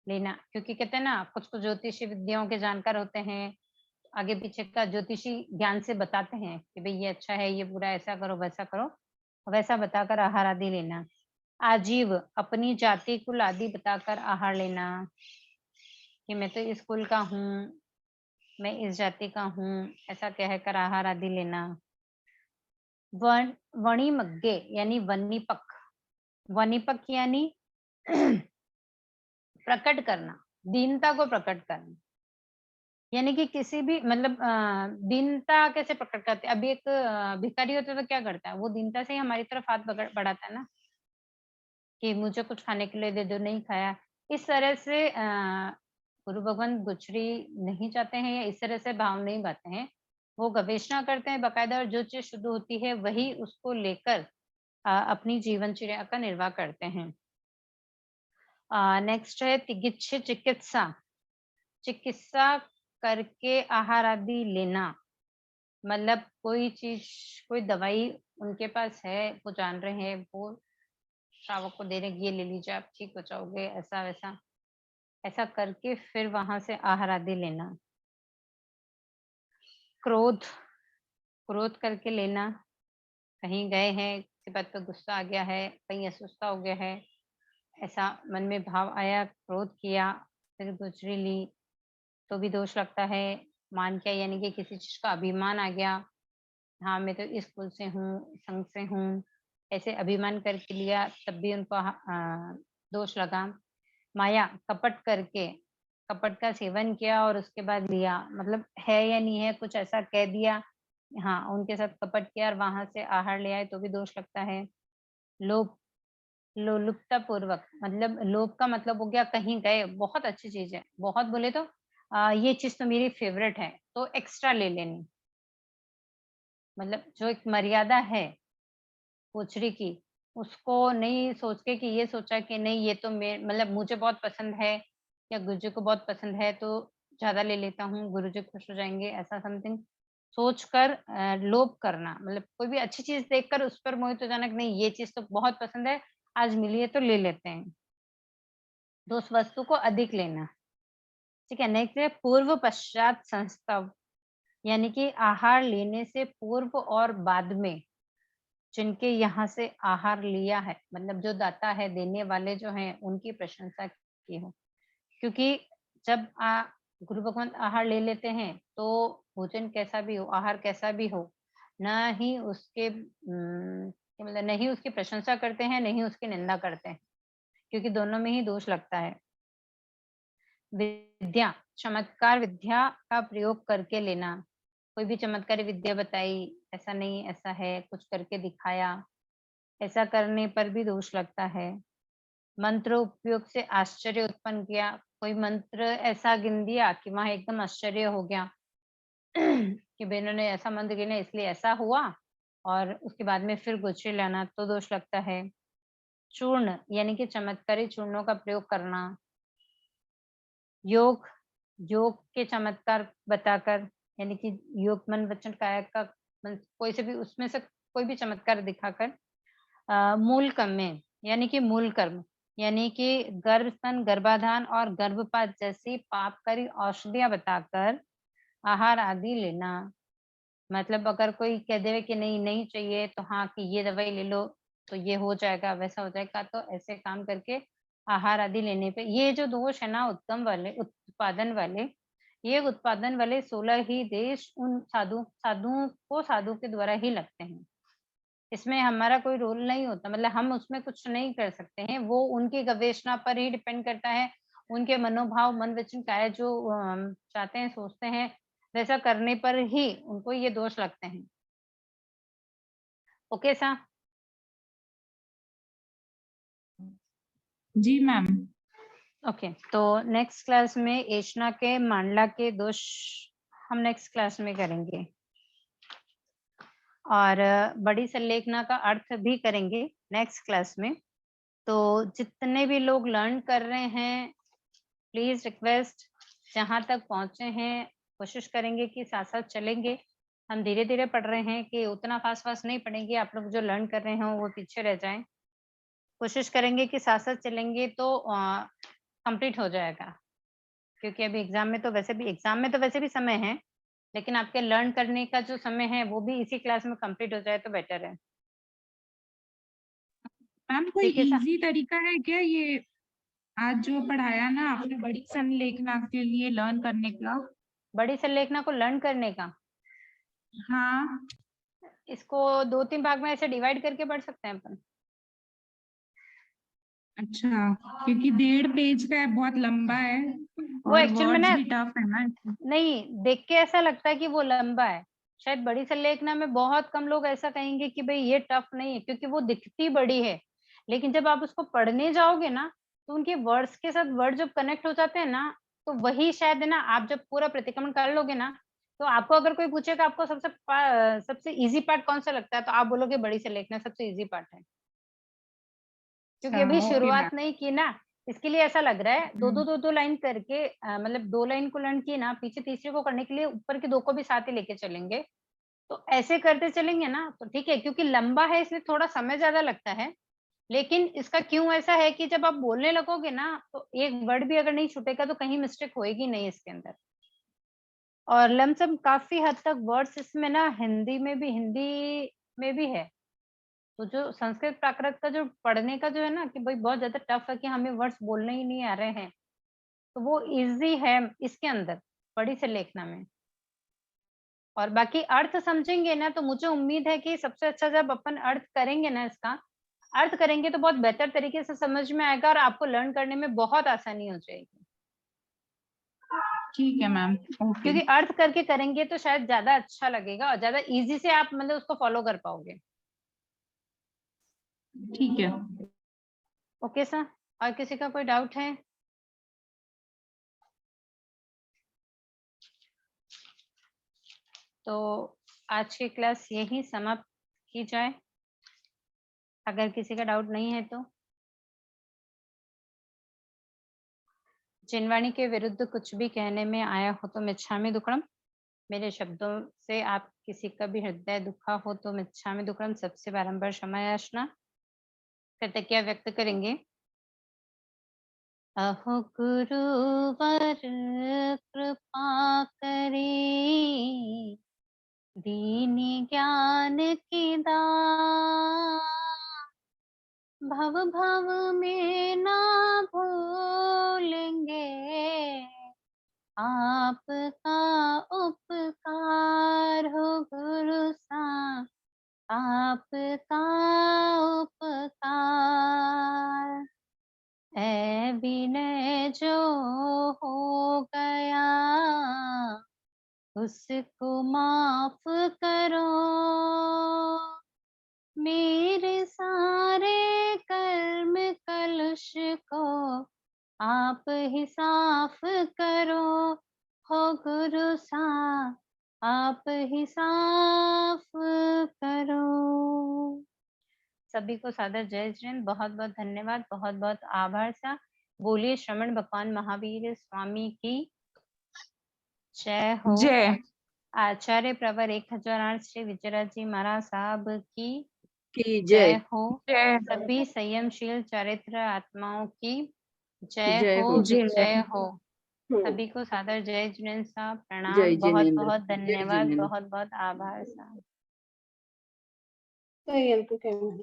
लेना। क्योंकि कहते हैं ना, कुछ कुछ ज्योतिषी विद्याओं के जानकार होते हैं, आगे पीछे का ज्योतिषी ज्ञान से बताते हैं कि भाई ये अच्छा है, ये बुरा, ऐसा करो वैसा करो, वैसा बताकर आहार आदि लेना। आजीव, अपनी जाति कुल आदि बताकर आहार लेना, कि मैं तो इस कुल का हूँ, मैं इस जाति का हूँ, ऐसा कहकर आहार आदि लेना। वणिमग्गे यानी वनिपक, वनिपक यानी प्रकट करना, दीनता को प्रकट करना। यानी कि किसी भी मतलब दीनता कैसे प्रकट करते हैं? अभी एक भिखारी होता है तो क्या करता है, वो दीनता से ही हमारी तरफ हाथ बढ़ाता है ना, कि मुझे कुछ खाने के लिए दे दो, नहीं खाया। इस तरह से गुरु भगवान गुचरी नहीं चाहते हैं, या इस तरह से भाव नहीं बाते हैं। वो गवेषणा करते हैं बाकायदा, और जो चीज शुद्ध होती है वही उसको लेकर अपनी जीवनचर्या का निर्वाह करते हैं। नेक्स्ट है तिगिच्छ चिकित्सा। चिकित्सा करके आहार आदि लेना, मतलब कोई चीज, कोई दवाई उनके पास है, वो जान रहे हैं, वो श्रावक को दे रहे हैं, ये ले लीजिए आप ठीक हो जाओगे, ऐसा वैसा, ऐसा करके फिर वहां से आहार आदि लेना। क्रोध, क्रोध करके लेना, कहीं गए हैं, किसी बात पे गुस्सा आ गया है, कहीं अस्वस्थता हो गया है, ऐसा मन में भाव आया, क्रोध किया, फिर गुजरी ली, तो भी दोष लगता है। मान किया यानी कि किसी चीज का अभिमान आ गया, हाँ मैं तो इस कुल से हूँ, संघ से हूँ, ऐसे अभिमान करके लिया, तब भी उनको दोष लगा। माया, कपट करके, कपट का सेवन किया और उसके बाद लिया, मतलब है या नहीं है, कुछ ऐसा कह दिया, हाँ उनके साथ कपट किया और वहां से आहार ले आए, तो भी दोष लगता है। लोभ, लोलुपता पूर्वक, मतलब लोभ का मतलब हो गया, कहीं गए, बहुत अच्छी चीज है, बहुत बोले तो ये चीज तो मेरी फेवरेट है, तो एक्स्ट्रा ले लेनी, मतलब जो एक मर्यादा है पोचरी की, उसको नहीं सोच के कि ये सोचा कि नहीं ये तो मतलब मुझे बहुत पसंद है, या गुरुजी को बहुत पसंद है, तो ज्यादा ले लेता हूँ, गुरुजी खुश हो जाएंगे, ऐसा समथिंग सोच कर लोभ करना, मतलब कोई भी अच्छी चीज देखकर उस पर मोहित हो जाना कि नहीं ये चीज तो बहुत पसंद है, आज मिली है तो ले लेते हैं, तो उस वस्तु को अधिक लेना। ठीक है, नेक्स्ट है पूर्व पश्चात संस्तव, यानी कि आहार लेने से पूर्व और बाद में जिनके यहाँ से आहार लिया है, मतलब जो दाता है, देने वाले जो हैं, उनकी प्रशंसा की हो। क्योंकि जब गुरु भगवान आहार ले लेते हैं, तो भोजन कैसा भी हो, आहार कैसा भी हो, न ही उसके मतलब न ही उसकी प्रशंसा करते हैं, न ही उसकी निंदा करते हैं, क्योंकि दोनों में ही दोष लगता है। विद्या, चमत्कार विद्या का प्रयोग करके लेना, कोई भी चमत्कारी विद्या बताई, ऐसा नहीं ऐसा है, कुछ करके दिखाया, ऐसा करने पर भी दोष लगता है। मंत्र उपयोग से आश्चर्य उत्पन्न किया, कोई मंत्र ऐसा गिन दिया कि वहां एकदम आश्चर्य हो गया कि बहनों ने ऐसा मंत्र गिना इसलिए ऐसा हुआ, और उसके बाद में फिर गुच्छे लाना, तो दोष लगता है। चूर्ण यानी कि चमत्कारी चूर्णों का प्रयोग करना। योग, योग के चमत्कार बताकर, यानी कि योग मन वचन काया का कोई से भी उसमें से कोई भी चमत्कार दिखाकर। मूल कर्म में, यानी कि मूल कर्म, यानी कि गर्भ स्तन गर्भाधान और गर्भपात जैसी पापकारी औषधियां बताकर आहार आदि लेना। मतलब अगर कोई कह दे कि नहीं नहीं चाहिए, तो हाँ कि ये दवाई ले लो तो ये हो जाएगा, वैसा हो जाएगा, तो ऐसे काम करके आहार आदि लेने पे ये जो दोष है ना, उत्तम वाले, उत्पादन वाले, ये उत्पादन वाले 16 ही देश उन साधुओं को साधु के द्वारा ही लगते हैं। इसमें हमारा कोई रोल नहीं होता, मतलब हम उसमें कुछ नहीं कर सकते हैं, वो उनकी गवेषणा पर ही डिपेंड करता है, उनके मनोभाव, मन वचन काया जो चाहते हैं, सोचते हैं, वैसा करने पर ही उनको ये दोष लगते हैं। ओके सा? जी मैम। ओके, तो नेक्स्ट क्लास में एशना के मांडला के दोष हम नेक्स्ट क्लास में करेंगे और बड़ी संलेखना का अर्थ भी करेंगे नेक्स्ट क्लास में। तो जितने भी लोग लर्न कर रहे हैं, प्लीज रिक्वेस्ट, जहां तक पहुंचे हैं कोशिश करेंगे कि साथ साथ चलेंगे। हम धीरे धीरे पढ़ रहे हैं कि उतना फास्ट फास्ट नहीं पढ़ेंगे, आप लोग जो लर्न कर रहे हैं वो पीछे रह जाएं। कोशिश करेंगे कि साथ साथ चलेंगे तो कंप्लीट हो जाएगा, क्योंकि अभी एग्जाम में तो वैसे भी समय है, लेकिन आपके लर्न करने का जो समय है वो भी इसी क्लास में कंप्लीट हो जाए तो बेटर है। मैम कोई ठीक है सर? इजी तरीका है क्या ये आज जो पढ़ाया ना आपने बड़ी संलेखना के लिए लर्न करने का? बड़ी संलेखना को लर्न करने का हाँ। इसको 2-3 भाग में ऐसे डिवाइड करके पढ़ सकते हैं अपन। अच्छा, क्योंकि 1.5 पेज का है, बहुत लंबा है वो और एक्चुअल में वर्ड्स ना, भी टफ है ना। नहीं देख के ऐसा लगता है कि वो लंबा है, शायद बड़ी संलेखना में बहुत कम लोग ऐसा कहेंगे कि भाई ये टफ नहीं है, क्योंकि वो दिखती बड़ी है, लेकिन जब आप उसको पढ़ने जाओगे ना तो उनके वर्ड्स के साथ वर्ड जब कनेक्ट हो जाते हैं ना, तो वही शायद है ना, आप जब पूरा प्रतिक्रमण कर लोगे ना, तो आपको अगर कोई पूछेगा आपको सबसे इजी पार्ट कौन सा लगता है, तो आप बोलोगे बड़ी संलेखना सबसे इजी पार्ट है, क्योंकि अभी ओके मैम। शुरुआत नहीं की ना, इसके लिए ऐसा लग रहा है। दो लाइन करके मतलब 2 लाइन को लर्न की ना, पीछे तीसरे को करने के लिए ऊपर के 2 को भी साथ ही लेके चलेंगे। तो ऐसे करते चलेंगे ना तो ठीक है, क्योंकि लंबा है इसलिए थोड़ा समय ज्यादा लगता है, लेकिन इसका क्यों ऐसा है कि जब आप बोलने लगोगे ना तो एक वर्ड भी अगर नहीं छूटेगा तो कहीं मिस्टेक होएगी नहीं इसके अंदर। और लमसम काफी हद तक वर्ड्स इसमें ना हिंदी में भी है। तो जो संस्कृत प्राकृत का जो पढ़ने का जो है ना कि भाई बहुत ज्यादा टफ है कि हमें वर्ड्स बोलने ही नहीं आ रहे हैं, तो वो इजी है इसके अंदर बड़ी संलेखना में। और बाकी अर्थ समझेंगे ना तो मुझे उम्मीद है कि सबसे अच्छा जब अपन अर्थ करेंगे ना, इसका अर्थ करेंगे तो बहुत बेहतर तरीके से समझ में आएगा और आपको लर्न करने में बहुत आसानी हो जाएगी। ठीक है मैम, ओके। क्योंकि अर्थ करके करेंगे तो शायद ज्यादा अच्छा लगेगा और ज्यादा इजी से आप मतलब उसको फॉलो कर पाओगे। ठीक है। ओके सर, और किसी का कोई डाउट है? तो आज की क्लास यही समाप्त की जाए, अगर किसी का डाउट नहीं है तो। जिनवाणी के विरुद्ध कुछ भी कहने में आया हो तो मिच्छामि दुक्कडम। मेरे शब्दों से आप किसी का भी हृदय दुखा हो तो मिच्छामि दुक्कडम, सबसे बारंबार क्षमा याचना। कृतज्ञता व्यक्त करेंगे। अहो गुरुवर कृपा करे, दीनी ज्ञान की दान, भव भव में ना भूलेंगे आपका उपकार हो गुरु सा, आपका उपकार। ऐ विनय जो हो गया उसको माफ करो, मेरे सारे कर्म कलुष को आप ही साफ करो, हो गुरु सा आप ही साफ करो। सभी को सादर जय जैन, बहुत बहुत धन्यवाद, बहुत बहुत आभार सा। बोलिए श्रवण भगवान महावीर स्वामी की जय हो। जय। आचार्य प्रवर 1008 श्री विजयराज जी महाराज साहब की की जय जय। हो। जय। सभी संयमशील चरित्र आत्माओं की जय जय हो, हो। विजय हो। हो। सभी को सादर जय जिनेन्द्र साहब, जय प्रणाम, बहुत जिनेन्द्र। बहुत जय धन्यवाद, जिनेन्द्र। बहुत बहुत आभार साहब। संयम को कहना है।